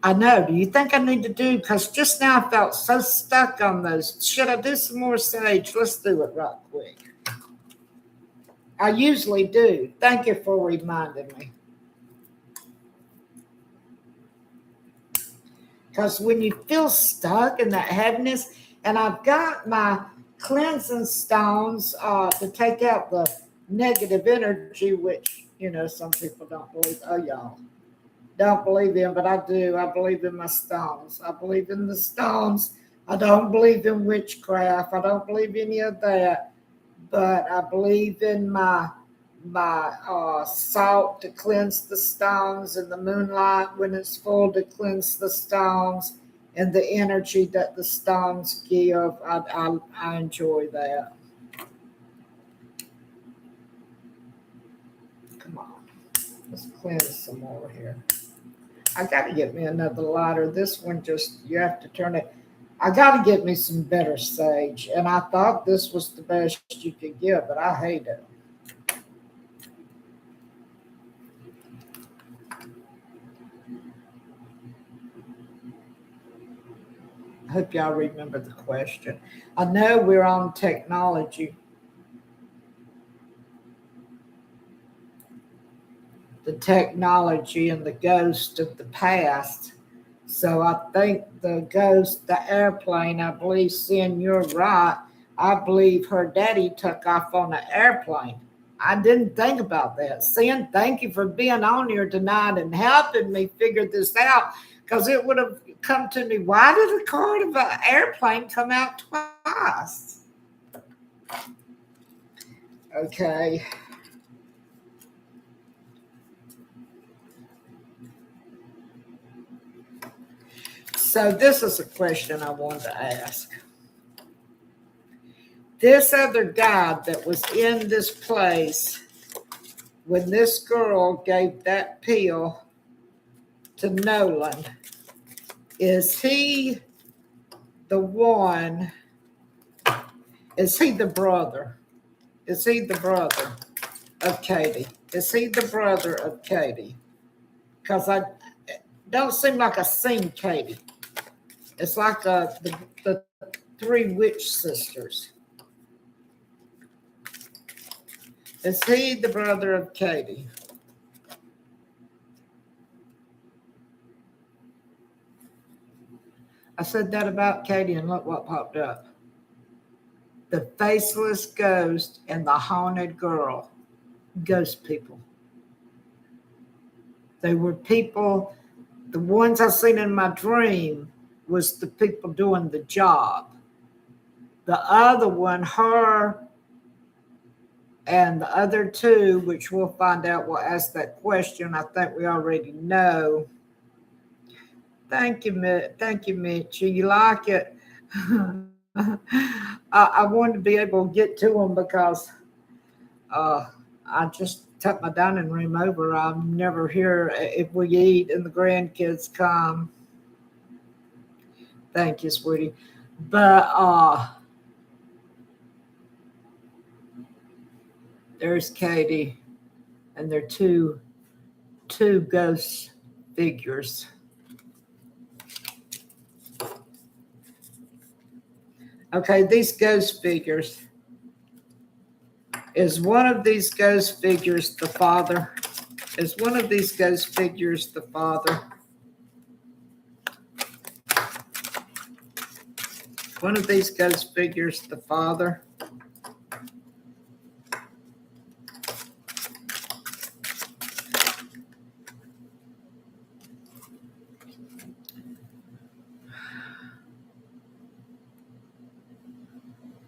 I know. Do you think I need to do, because just now I felt so stuck on those. Should I do some more sage? Let's do it right quick. I usually do. Thank you for reminding me. Because when you feel stuck in that heaviness, and I've got my cleansing stones to take out the negative energy, which, you know, some people don't believe. Oh, y'all don't believe in, but I do. I believe in my stones. I believe in the stones. I don't believe in witchcraft. I don't believe any of that. But I believe in my salt to cleanse the stones, and the moonlight when it's full to cleanse the stones, and the energy that the stones give. I enjoy that. Come on, let's cleanse some more here. I got to get me another lighter. This one just, you have to turn it. I got to get me some better sage. And I thought this was the best you could get, but I hate it. I hope y'all remember the question. I know we're on technology. The technology and the ghost of the past. So I think the ghost, the airplane, I believe, Sin, you're right. I believe her daddy took off on an airplane. I didn't think about that. Sin, thank you for being on here tonight and helping me figure this out because it would have come to me. Why did a card of an airplane come out twice? Okay. So this is a question I wanted to ask. This other guy that was in this place when this girl gave that pill to Nolan, is he the one? Is he the brother? Is he the brother of Katie? Is he the brother of Katie? Because I don't seem like I seen Katie. It's like the three witch sisters. Is he the brother of Katie? I said that about Katie, and look what popped up. The faceless ghost and the haunted girl. Ghost people. They were people, the ones I seen in my dream was the people doing the job. The other one, her, and the other two, which we'll find out, we'll ask that question. I think we already know. Thank you, Mitch. You like it? I wanted to be able to get to them because I just took my dining room over. I'm never here if we eat and the grandkids come. Thank you, sweetie. But there's Katie, and there are two ghost figures. Okay, these ghost figures. Is one of these ghost figures the father? Is one of these ghost figures the father? One of these ghost figures the father?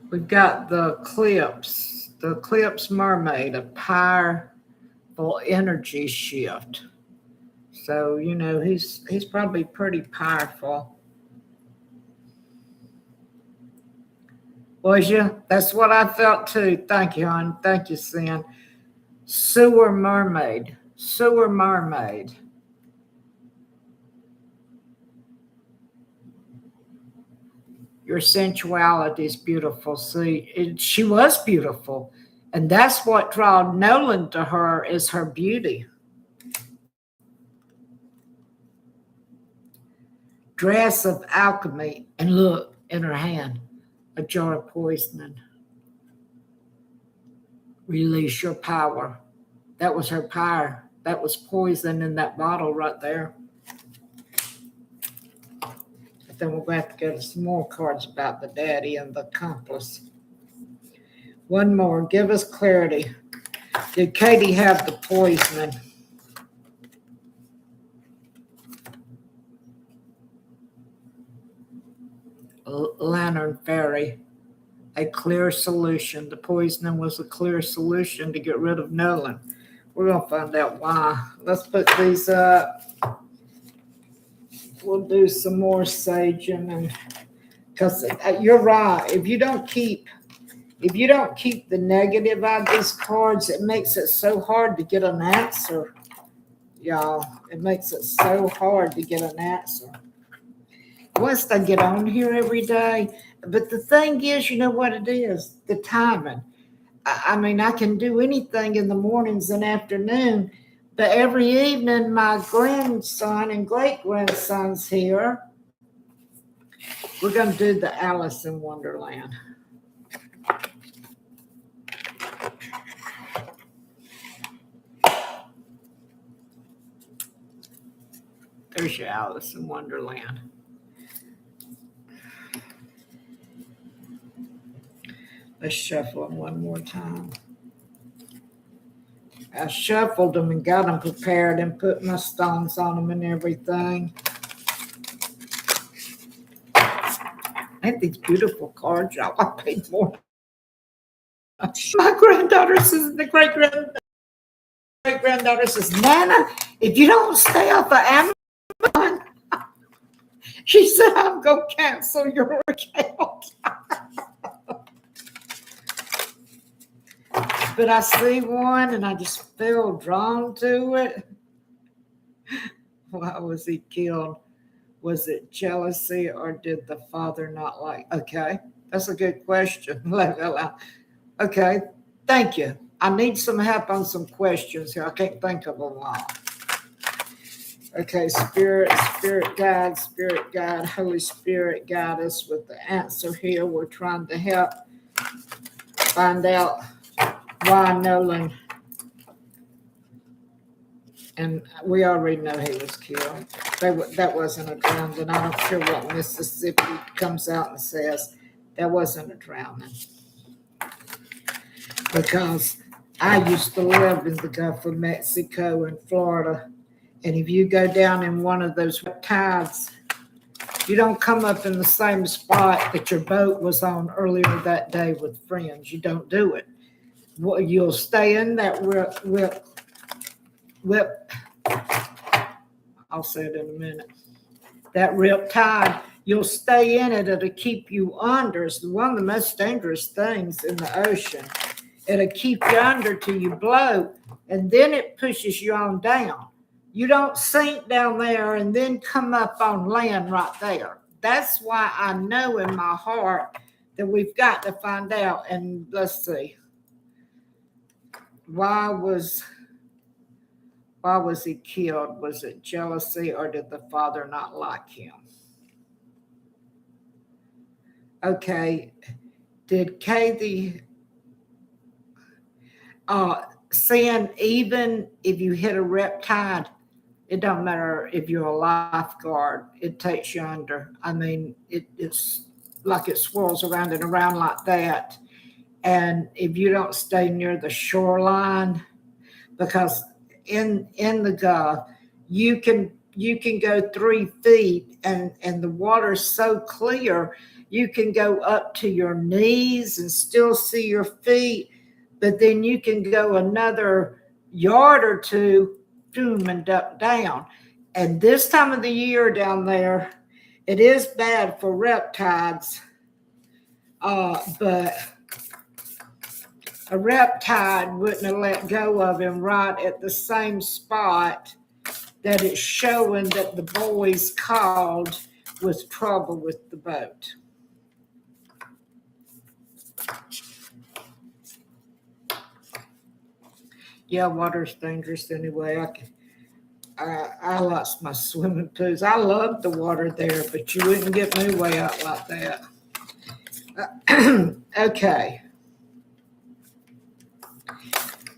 We've got the Eclipse Mermaid, a powerful energy shift. So, you know, he's probably pretty powerful. Was you? That's what I felt too. Thank you, hon. Thank you, Sin. Sewer Mermaid. Sewer Mermaid. Your sensuality is beautiful. See, she was beautiful. And that's what drew Nolan to her, is her beauty. Dress of alchemy. And look, in her hand, a jar of poisoning. Release your power. That was her power. That was poison in that bottle right there. Then we'll have to get some more cards about the daddy and the accomplice. One more. Give us clarity. Did Katie have the poisoning? Lantern Fairy. A clear solution. The poisoning was a clear solution to get rid of Nolan. We're going to find out why. Let's put these up. We'll do some more saging, and because you're right. If you don't keep the negative out of these cards, it makes it so hard to get an answer, y'all. It makes it so hard to get an answer. Once they get on here every day. But the thing is, you know what it is? The timing. I mean, I can do anything in the mornings and afternoon, but every evening my grandson and great grandson's here. We're going to do the Alice in Wonderland. There's your Alice in Wonderland. Let's shuffle them one more time. I shuffled them and got them prepared and put my stones on them and everything. I had these beautiful cards, y'all. I paid more. My granddaughter says, the great-granddaughter says, Nana, if you don't stay off of Amazon, she said, I'm going to cancel your account. But I see one and I just feel drawn to it. Why was he killed? Was it jealousy or did the father not like? Okay, that's a good question. Okay, thank you. I need some help on some questions here. I can't think of them all. Okay, Spirit guide, Holy Spirit guide us with the answer here. We're trying to help find out why Nolan, and we already know he was killed. That wasn't a drowning. I don't care what Mississippi comes out and says. That wasn't a drowning. Because I used to live in the Gulf of Mexico in Florida. And if you go down in one of those tides, you don't come up in the same spot that your boat was on earlier that day with friends. You don't do it. Well, you'll stay in that whip. I'll say it in a minute. That rip tide, you'll stay in it. It'll keep you under. It's one of the most dangerous things in the ocean. It'll keep you under till you blow, and then it pushes you on down. You don't sink down there and then come up on land right there. That's why I know in my heart that we've got to find out. And let's see. Why was he killed? Was it jealousy or did the father not like him? Okay. Did Kathy saying even if you hit a riptide, it don't matter if you're a lifeguard, it takes you under. I mean, it's like it swirls around and around like that. And if you don't stay near the shoreline, because in the Gulf, you can go 3 feet and the water's so clear, you can go up to your knees and still see your feet, but then you can go another yard or two, boom, and duck down. And this time of the year down there, it is bad for riptides, but a riptide wouldn't have let go of him right at the same spot that it's showing that the boys called with trouble with the boat. Yeah, water's dangerous anyway. I lost my swimming pools. I loved the water there, but you wouldn't get me way out like that. Okay.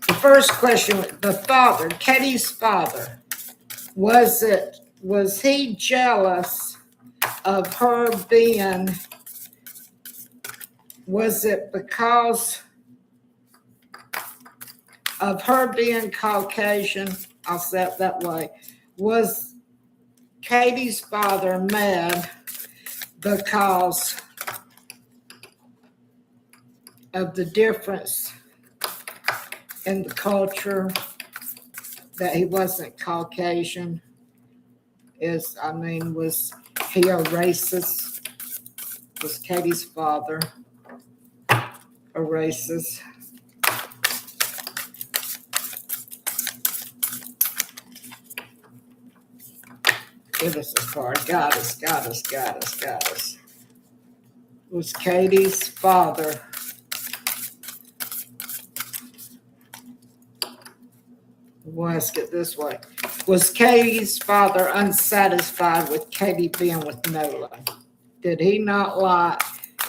The first question, the father, Katie's father, was he jealous of her being, was it because of her being Caucasian? I'll say it that way. Was Katie's father mad because of the difference in the culture, that he wasn't Caucasian? Was he a racist? Was Katie's father a racist? Give us a card. Goddess. Was Katie's father We'll ask it this way. Was Katie's father unsatisfied with Katie being with Nolan? Did he not like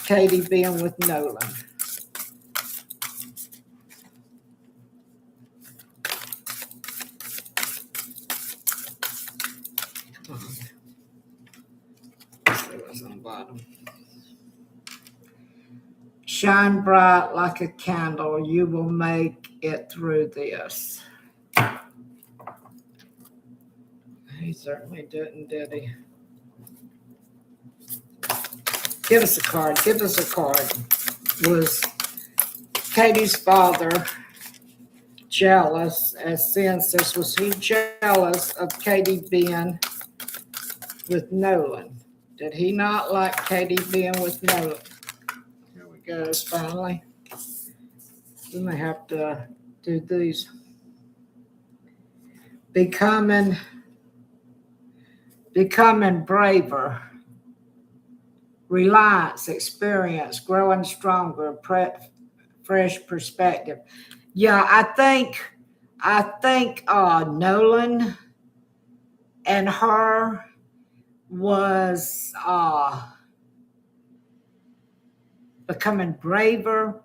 Katie being with Nolan? Come on. Let's see what's on the bottom. Shine bright like a candle. You will make it through this. He certainly didn't, did he? Give us a card. Was Katie's father jealous, as census? Was he jealous of Katie being with Nolan? Did he not like Katie being with Nolan? Here we go, finally. We may have to do these. Becoming braver. Reliance, experience, growing stronger, fresh perspective. Yeah, I think Nolan and her was becoming braver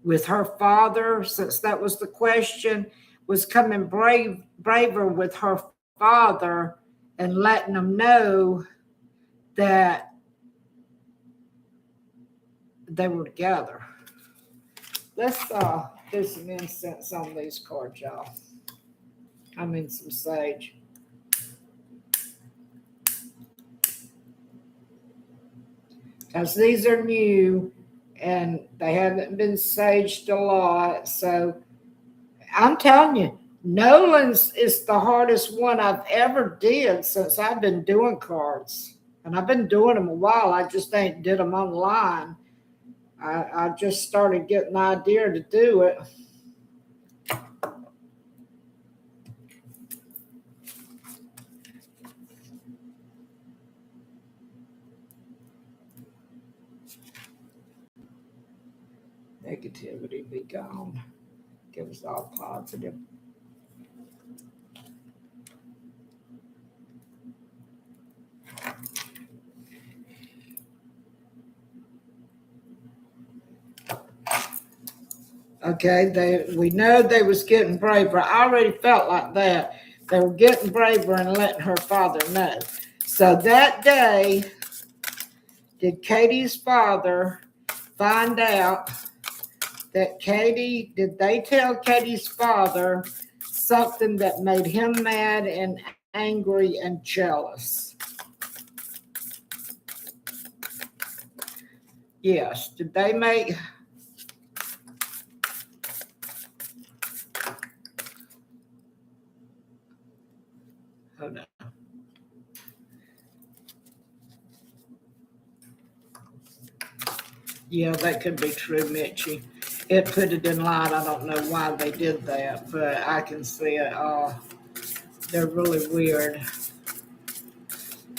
with her father, since that was the question, was coming braver with her father and letting them know that they were together. Let's do some incense on these cards, y'all. I mean some sage. Because these are new and they haven't been saged a lot. So I'm telling you, Nolan's is the hardest one I've ever did since I've been doing cards. And I've been doing them a while. I just ain't did them online. I just started getting the idea to do it. Negativity be gone. Give us all positive. Okay, we know they was getting braver. I already felt like that. They were getting braver and letting her father know. So that day, did Katie's father find out that did they tell Katie's father something that made him mad and angry and jealous? Yes. Did they make... Hold on. Yeah, that could be true, Mitchie. It put it in light. I don't know why they did that, but I can see it. They're really weird.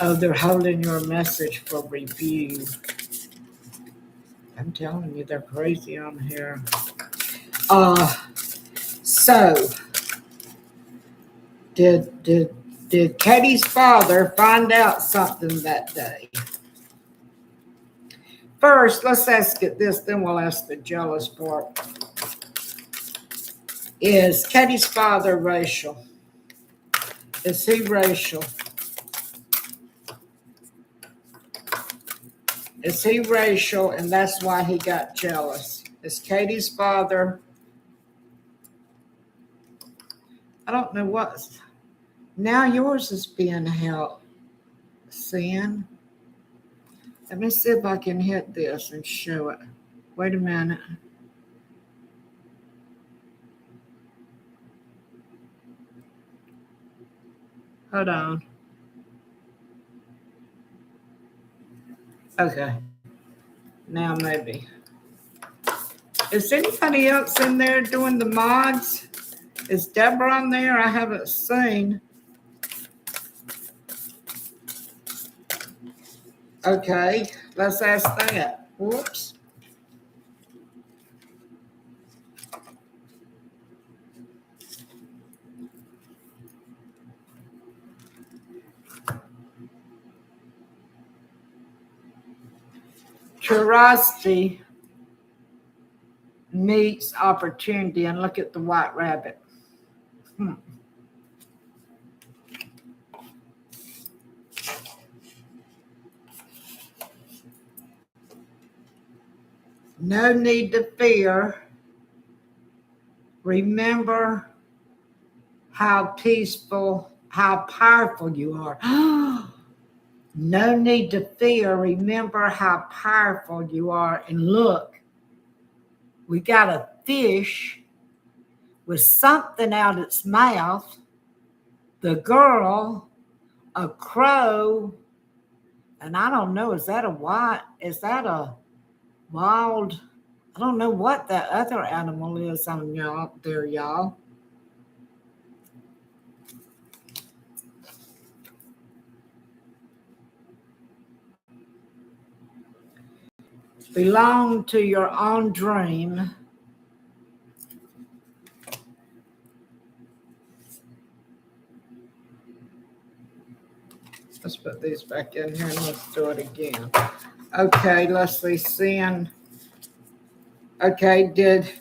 Oh, they're holding your message for review. I'm telling you, they're crazy on here. So did Katie's father find out something that day? First, let's ask it this, then we'll ask the jealous part. Is Katie's father racial? Is he racial? Is he racial, and that's why he got jealous? Is Katie's father... I don't know what... Now yours is being held. Sin. Let me see if I can hit this and show it. Wait a minute. Hold on. Okay. Now maybe. Is anybody else in there doing the mods? Is Deborah on there? I haven't seen. Okay, let's ask that. Whoops. Curiosity meets opportunity, and look at the white rabbit. No need to fear. Remember how peaceful, how powerful you are. No need to fear. Remember how powerful you are. And look, we got a fish with something out its mouth, the girl, a crow, and I don't know, is that a wild, I don't know what that other animal is on y'all there, y'all. Belong to your own dream. Let's put these back in here and let's do it again. Okay, let's see, sin. Okay, did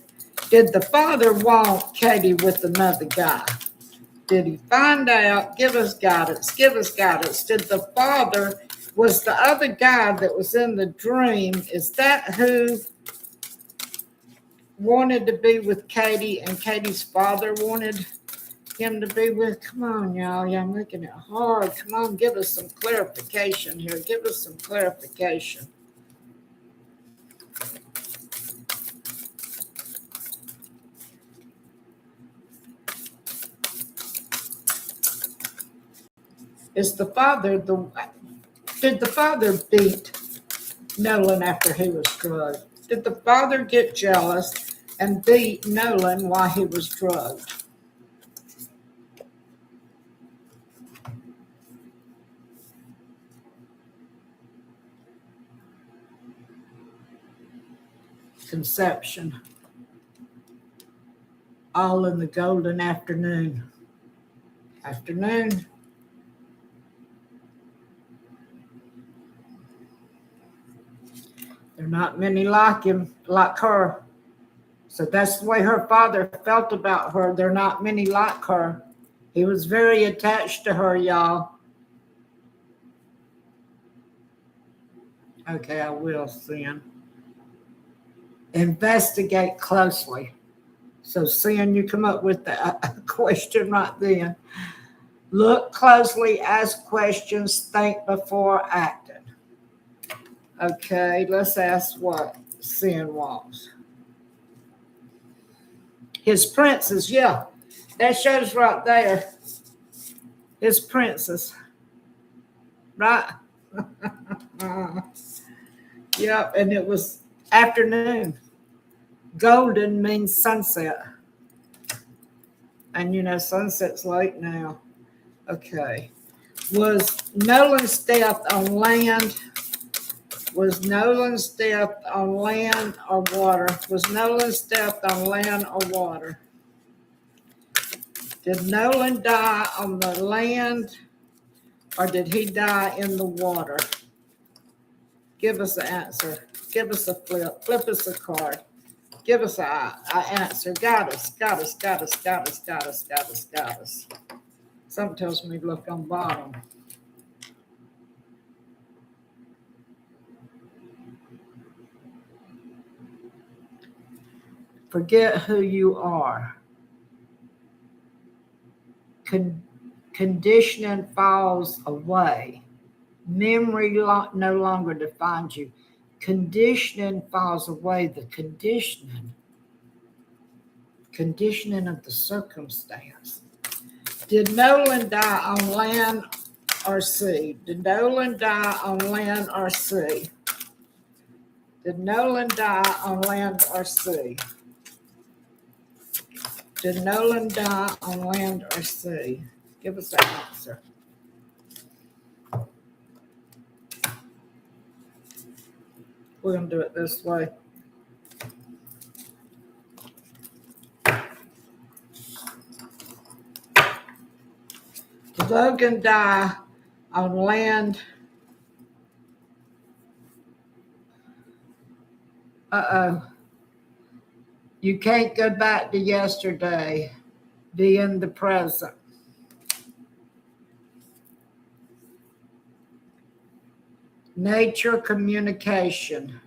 the father want Katie with another guy? Did he find out? Give us guidance. Give us guidance. Did the father, was the other guy that was in the dream, is that who wanted to be with Katie and Katie's father wanted him to be with? Come on, y'all. Y'all making it hard. Come on, give us some clarification here. Give us some clarification. Is the father did the father beat Nolan after he was drugged? Did the father get jealous and beat Nolan while he was drugged? Conception. All in the golden afternoon. Afternoon. There are not many like him, like her. So that's the way her father felt about her. There are not many like her. He was very attached to her, y'all. Okay, I will, Sin. Investigate closely. So, Sin, you come up with a question right then. Look closely, ask questions, think before acting. Okay, let's ask what Sin wants. His princess, yeah. That shows right there. His princess. Right? Yep, and it was afternoon. Golden means sunset. And you know, sunset's late now. Okay. Was Nolan's death on land? Was Nolan's death on land or water? Was Nolan's death on land or water? Did Nolan die on the land or did he die in the water? Give us an answer. Give us a flip. Flip us a card. Give us an answer. Got us. Something tells me to look on bottom. Forget who you are. Conditioning falls away. Memory no longer defines you. Conditioning falls away. The conditioning of the circumstance. Did Nolan die on land or sea? Did Nolan die on land or sea? Did Nolan die on land or sea? Did Nolan die on land or sea? Give us an answer. We're going to do it this way. Did Logan die on land? Uh-oh. You can't go back to yesterday. Be in the present. Nature communication.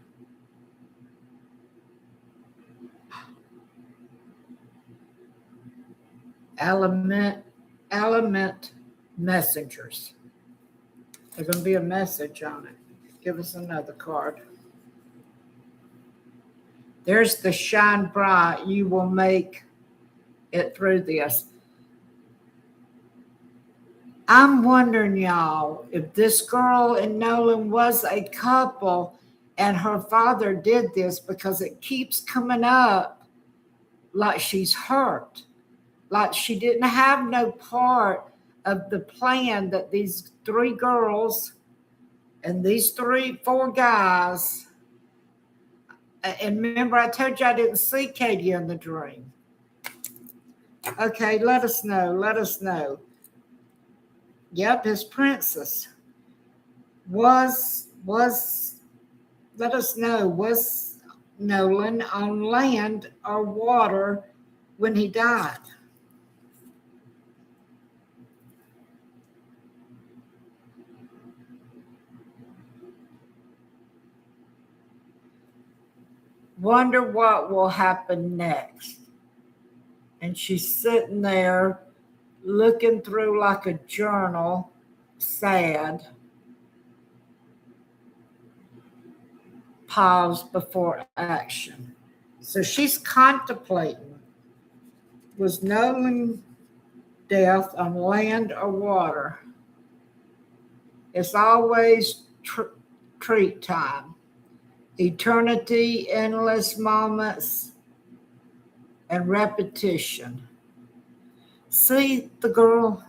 Element messengers. There's going to be a message on it. Give us another card. There's the shine bright. You will make it through this. I'm wondering, y'all, if this girl and Nolan was a couple and her father did this, because it keeps coming up like she's hurt, like she didn't have no part of the plan that these 3 girls and these 4 guys. And remember, I told you I didn't see Katie in the dream. Okay, let us know. Let us know. Yep, his princess was. Let us know. Was Nolan on land or water when he died? Wonder what will happen next. And she's sitting there looking through like a journal, sad. Pause before action. So she's contemplating, was Nolan death on land or water? It's always treat time. Eternity, endless moments, and repetition. See the girl?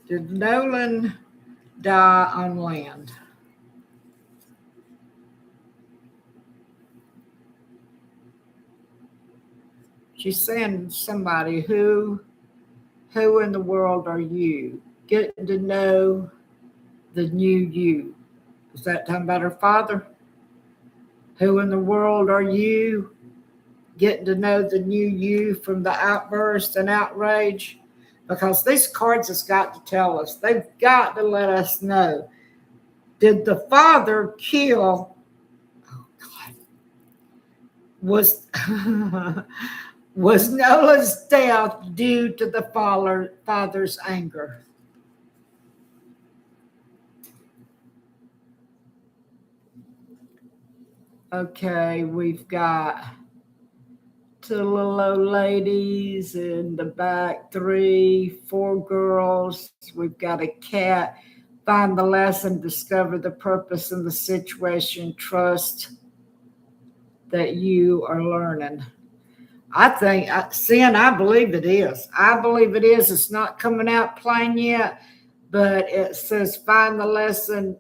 Did Nolan die on land? She's saying to somebody, who in the world are you? Getting to know the new you. Is that talking about her father? Who in the world are you? Getting to know the new you from the outburst and outrage. Because these cards has got to tell us. They've got to let us know. Did the father kill? Oh God. Was Nolan's death due to the father's anger? Okay, we've got 2 little old ladies in the back, 3, 4 girls. We've got a cat. Find the lesson, discover the purpose in the situation, trust that you are learning. I think, I believe it is. I believe it is. It's not coming out plain yet, but it says find the lesson,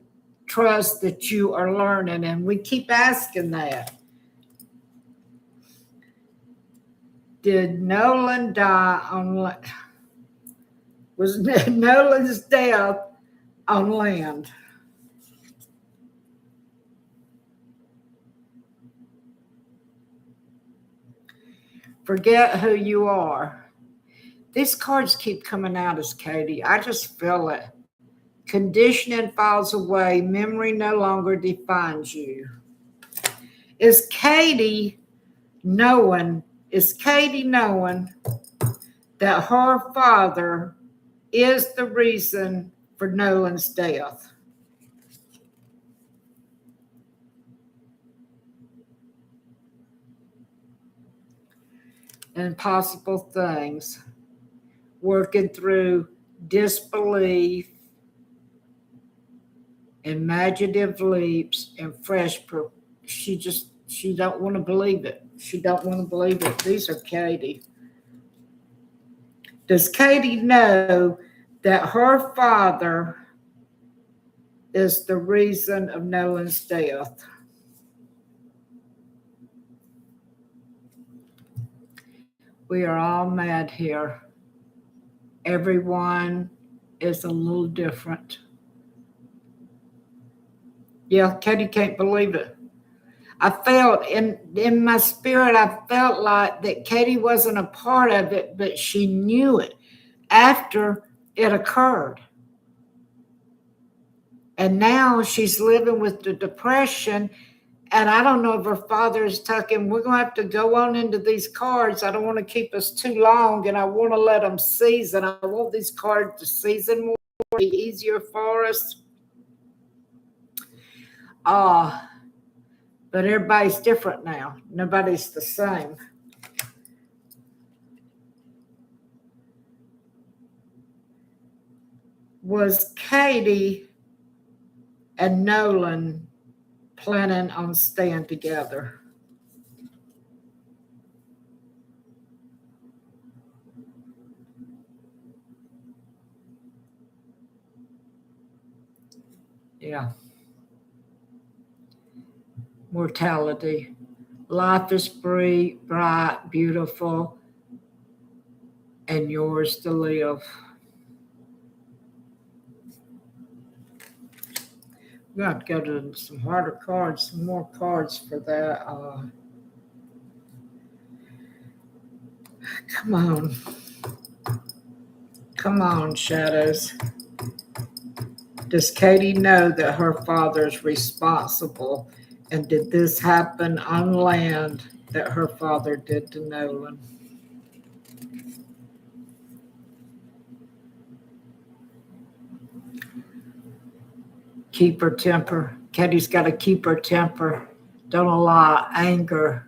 trust that you are learning. And we keep asking that. Did Nolan die on land? Was Nolan's death on land? Forget who you are. These cards keep coming out as Katie. I just feel it. Conditioning falls away. Memory no longer defines you. Is Katie knowing that her father is the reason for Nolan's death? Impossible things. Working through disbelief, imaginative leaps, and fresh. She don't want to believe it. She don't want to believe it. These are Katie. Does Katie know that her father is the reason of Nolan's death? We are all mad here. Everyone is a little different. Yeah, Katie can't believe it. I felt in my spirit, I felt like that Katie wasn't a part of it, but she knew it after it occurred. And now she's living with the depression. And I don't know if her father is talking, we're going to have to go on into these cards. I don't want to keep us too long, and I want to let them season. I want these cards to season more, be easier for us. But everybody's different now. Nobody's the same. Was Katie and Nolan planning on staying together? Yeah. Mortality. Life is free, bright, beautiful, and yours to live. We have to go to some harder cards, some more cards for that. Come on. Come on, shadows. Does Katie know that her father's responsible? And did this happen on land that her father did to Nolan? Keep her temper. Katie's got to keep her temper. Don't allow anger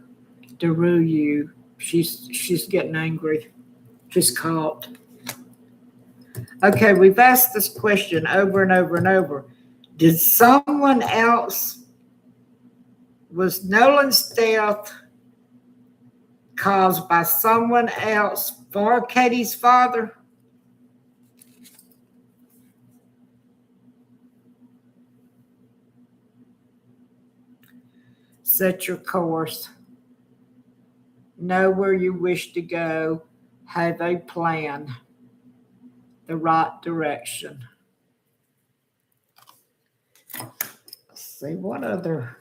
to rule you. She's getting angry. She's caught. Okay, we've asked this question over and over and over. Did someone else, was Nolan's death caused by someone else for Katie's father? Set your course. Know where you wish to go. Have a plan. The right direction. Let's see what other.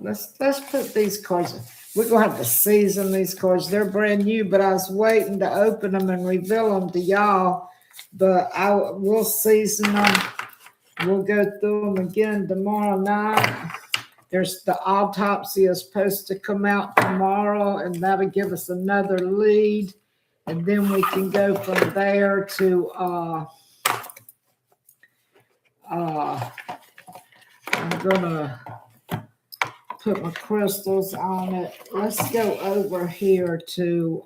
Let's put these cards. We're gonna have to season these cards. They're brand new, but I was waiting to open them and reveal them to y'all. But we'll season them. We'll go through them again tomorrow night. There's the autopsy is supposed to come out tomorrow, and that'll give us another lead. And then we can go from there to I'm gonna put my crystals on it. Let's go over here to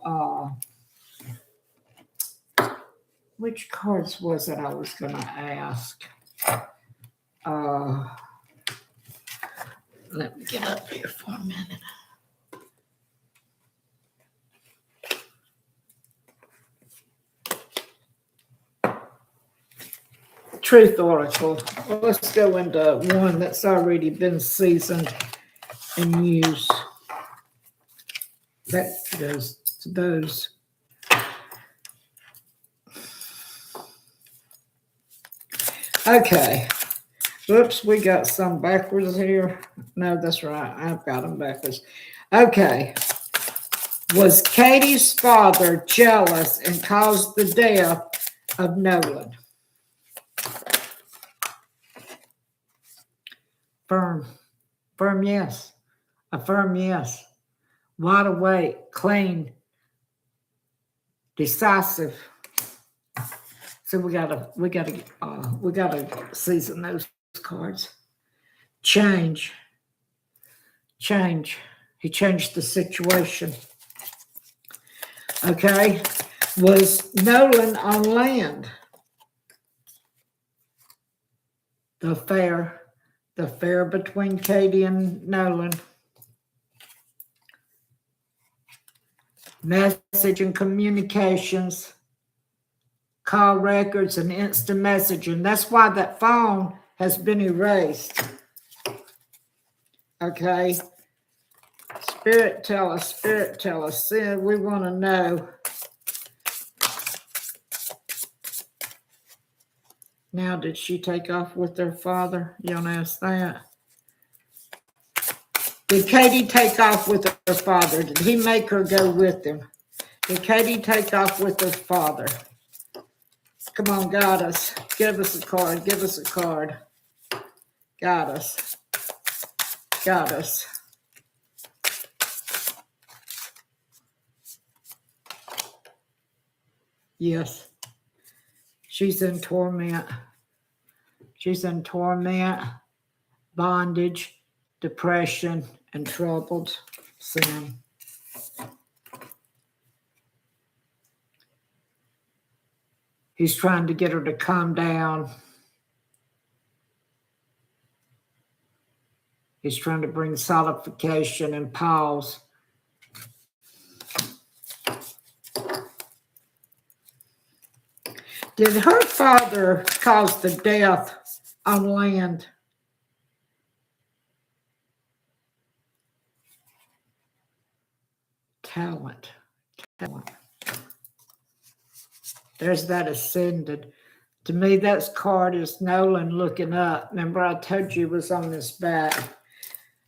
which cards was it I was gonna ask? Let me get up here for a minute. Truth Oracle. Well, let's go into one that's already been seasoned and used. That goes to those. Okay. Whoops, we got some backwards here. No, that's right. I've got them backwards. Okay. Was Katie's father jealous and caused the death of Nolan? Firm. Firm yes. A firm yes. Wide awake, clean, decisive. So we gotta season those cards. Change. He changed the situation. Okay. Was Nolan on land? The affair between Katie and Nolan. Message and communications, call records, and instant messaging. That's why that phone has been erased. Okay. Spirit tell us, Spirit tell us. See, we want to know. Now, did she take off with her father? You don't ask that. Did Katie take off with her father? Did he make her go with him? Did Katie take off with her father? Come on, Goddess. Give us a card. Give us a card. Goddess. Goddess. Yes. She's in torment. She's in torment, bondage, depression, and troubled sin. He's trying to get her to calm down. He's trying to bring solidification and pause. Did her father cause the death on land? Talent. There's that ascended. To me, that card is Nolan looking up. Remember, I told you it was on his back.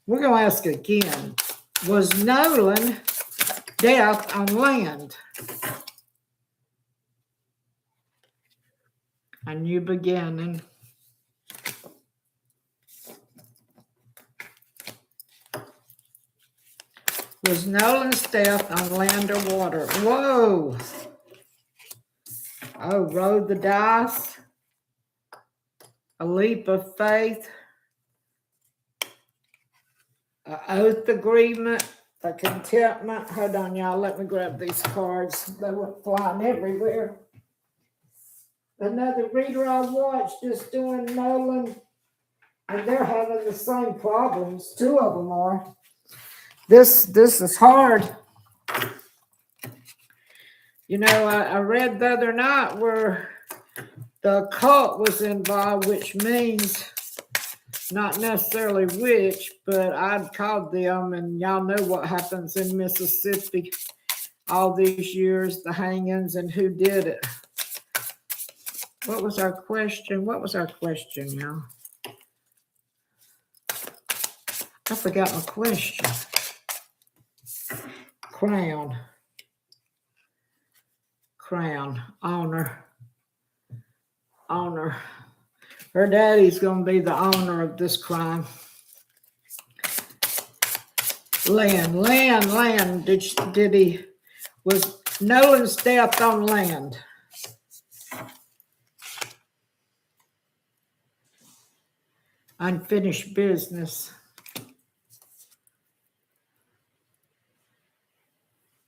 We're going to ask again. Was Nolan death on land? A new beginning. Was Nolan's death on land or water? Whoa. Oh, roll the dice. A leap of faith. An oath agreement. A contentment. Hold on, y'all. Let me grab these cards. They went flying everywhere. Another reader I watched is doing Nolan, and they're having the same problems. Two of them are. This is hard. You know, I read the other night where the occult was involved, which means not necessarily witch, but I'd called them, and y'all know what happens in Mississippi all these years, the hangings and who did it. What was our question? What was our question, y'all? I forgot my question. Crown. Crown. Honor. Honor. Her daddy's going to be the owner of this crime. Land. Did he, was Nolan's death on land? Unfinished business.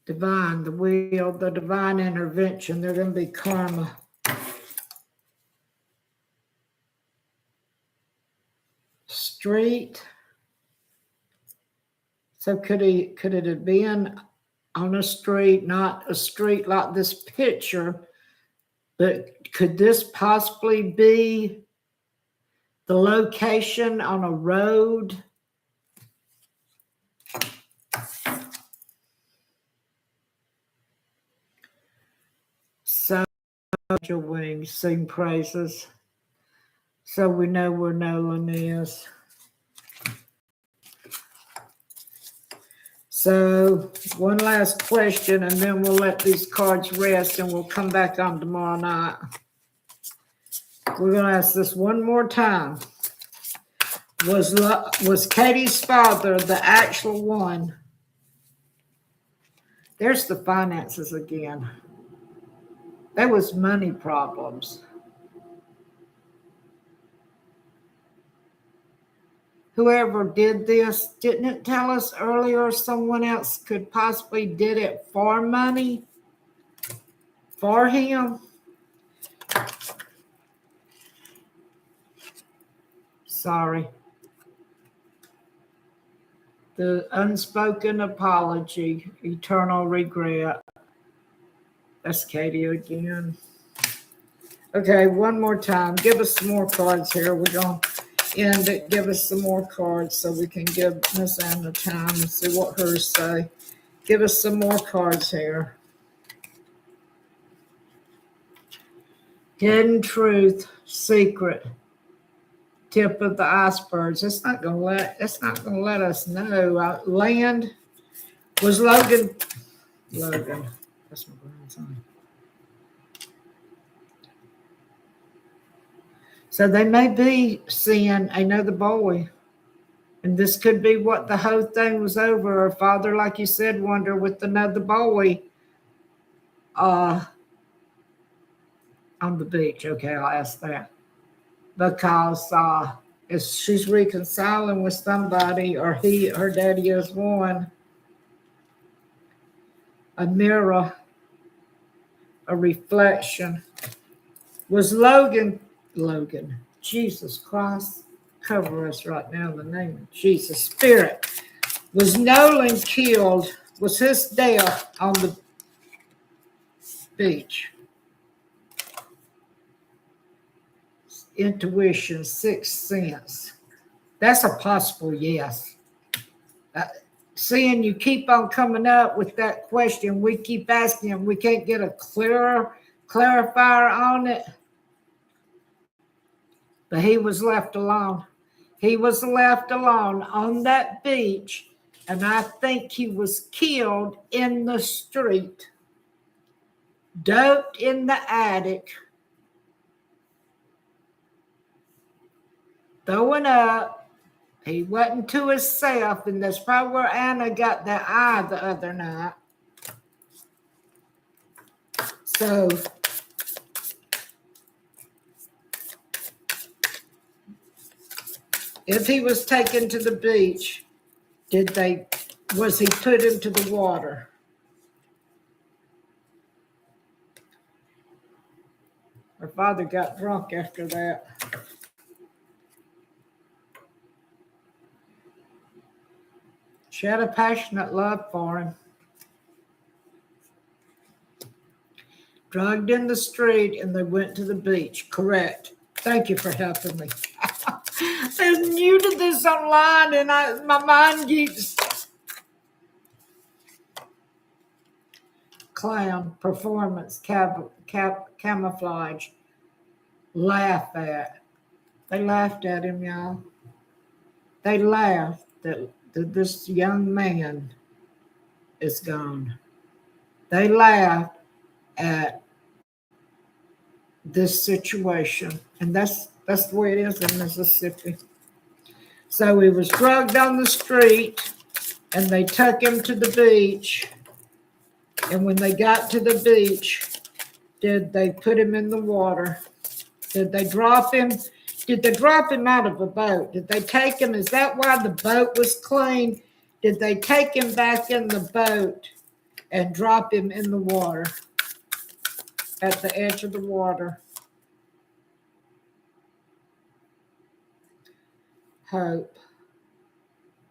Divine, the will, the divine intervention. They're going to be karma. Street. So could it have been on a street, not a street like this picture, but could this possibly be the location on a road? So your wings sing praises, so we know where Nolan is. So one last question, and then we'll let these cards rest, and we'll come back on tomorrow night. We're going to ask this one more time. Was Katie's father the actual one? There's the finances again. There was money problems. Whoever did this, didn't it tell us earlier someone else could possibly did it for money? For him? Sorry. The unspoken apology, eternal regret. That's Katie again. Okay, one more time. Give us some more cards here. We're going to end it, give us some more cards so we can give Miss Anna time and see what hers say. Give us some more cards here. Hidden truth, secret, tip of the icebergs. It's not gonna let us know. Land was Logan. That's my grandson. So they may be seeing another boy. And this could be what the whole thing was over. Or father, like you said, wonder with another boy on the beach. Okay, I'll ask that. Because if she's reconciling with somebody, or her daddy is one, a mirror, a reflection. Was Logan, Jesus Christ, cover us right now in the name of Jesus. Spirit, was Nolan killed? Was his death on the beach? Intuition, sixth sense. That's a possible yes. Seeing you keep on coming up with that question, we keep asking him, we can't get a clarifier on it. But he was left alone. He was left alone on that beach, and I think he was killed in the street, doped in the attic, throwing up. He wasn't to himself, and that's probably where Anna got that eye the other night. So, if he was taken to the beach, was he put into the water? Her father got drunk after that. She had a passionate love for him. Drugged in the street, and they went to the beach. Correct. Thank you for helping me. I'm new to this online, and my mind keeps clown, performance, camouflage, laugh at. They laughed at him, y'all. They laughed that this young man is gone. They laughed at this situation, and that's the way it is in Mississippi. So he was drugged on the street, and they took him to the beach. And when they got to the beach, did they put him in the water? Did they drop him? Did they drop him out of a boat? Did they take him? Is that why the boat was clean? Did they take him back in the boat and drop him in the water, at the edge of the water? Hope,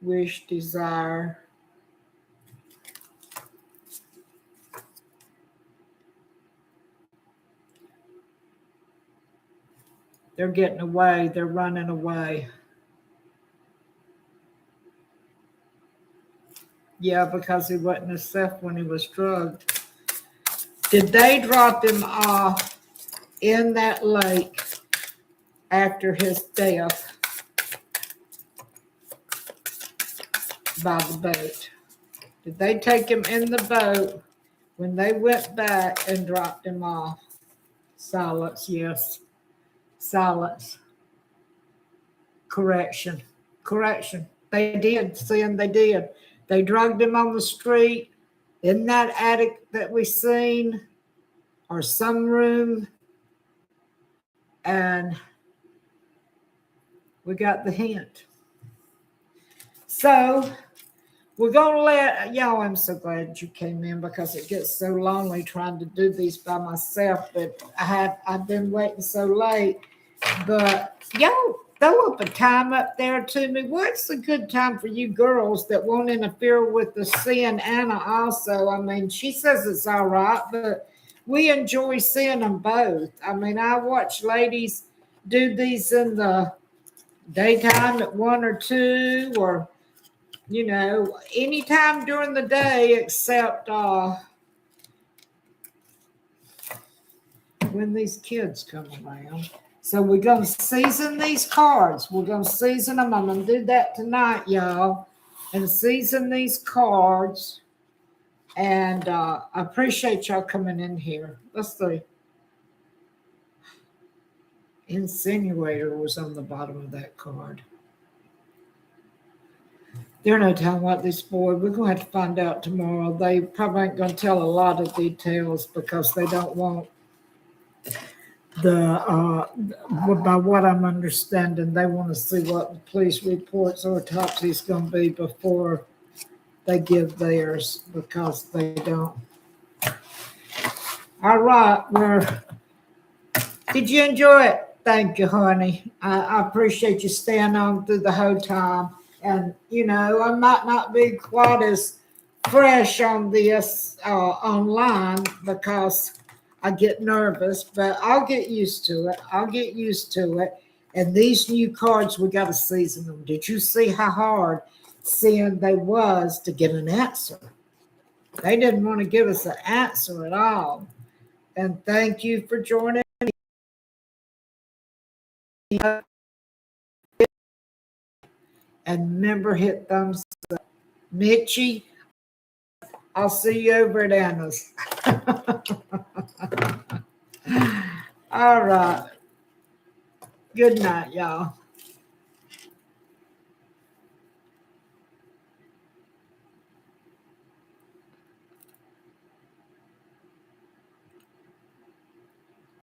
wish, desire. They're getting away. They're running away. Yeah, because he wasn't himself when he was drugged. Did they drop him off in that lake after his death by the boat? Did they take him in the boat when they went back and dropped him off? Silence, yes. Silence. Correction. They did, sin, they did. They drugged him on the street in that attic that we seen, or some room, and we got the hint. So we're going to let y'all, I'm so glad you came in, because it gets so lonely trying to do these by myself, but I've been waiting so late. But y'all throw up a time up there to me. What's a good time for you girls that won't interfere with the seeing Anna also? I mean, she says it's all right, but we enjoy seeing them both. I mean, I watch ladies do these in the daytime at 1 or 2, or anytime during the day except when these kids come around. So we're going to season these cards. We're going to season them. I'm going to do that tonight, y'all, and season these cards. And I appreciate y'all coming in here. Let's see. Insinuator was on the bottom of that card. They're no telling what this boy. We're going to have to find out tomorrow. They probably ain't going to tell a lot of details because they don't want by what I'm understanding, they want to see what the police reports or autopsy is going to be before they give theirs, because they don't. All right, did you enjoy it? Thank you, honey. I appreciate you staying on through the whole time. And, I might not be quite as fresh on this online because I get nervous, but I'll get used to it. And these new cards, we got to season them. Did you see how hard seeing they was to get an answer? They didn't want to give us an answer at all. And thank you for joining me. And remember, hit thumbs up. Mitchie, I'll see you over at Anna's. All right. Good night, y'all.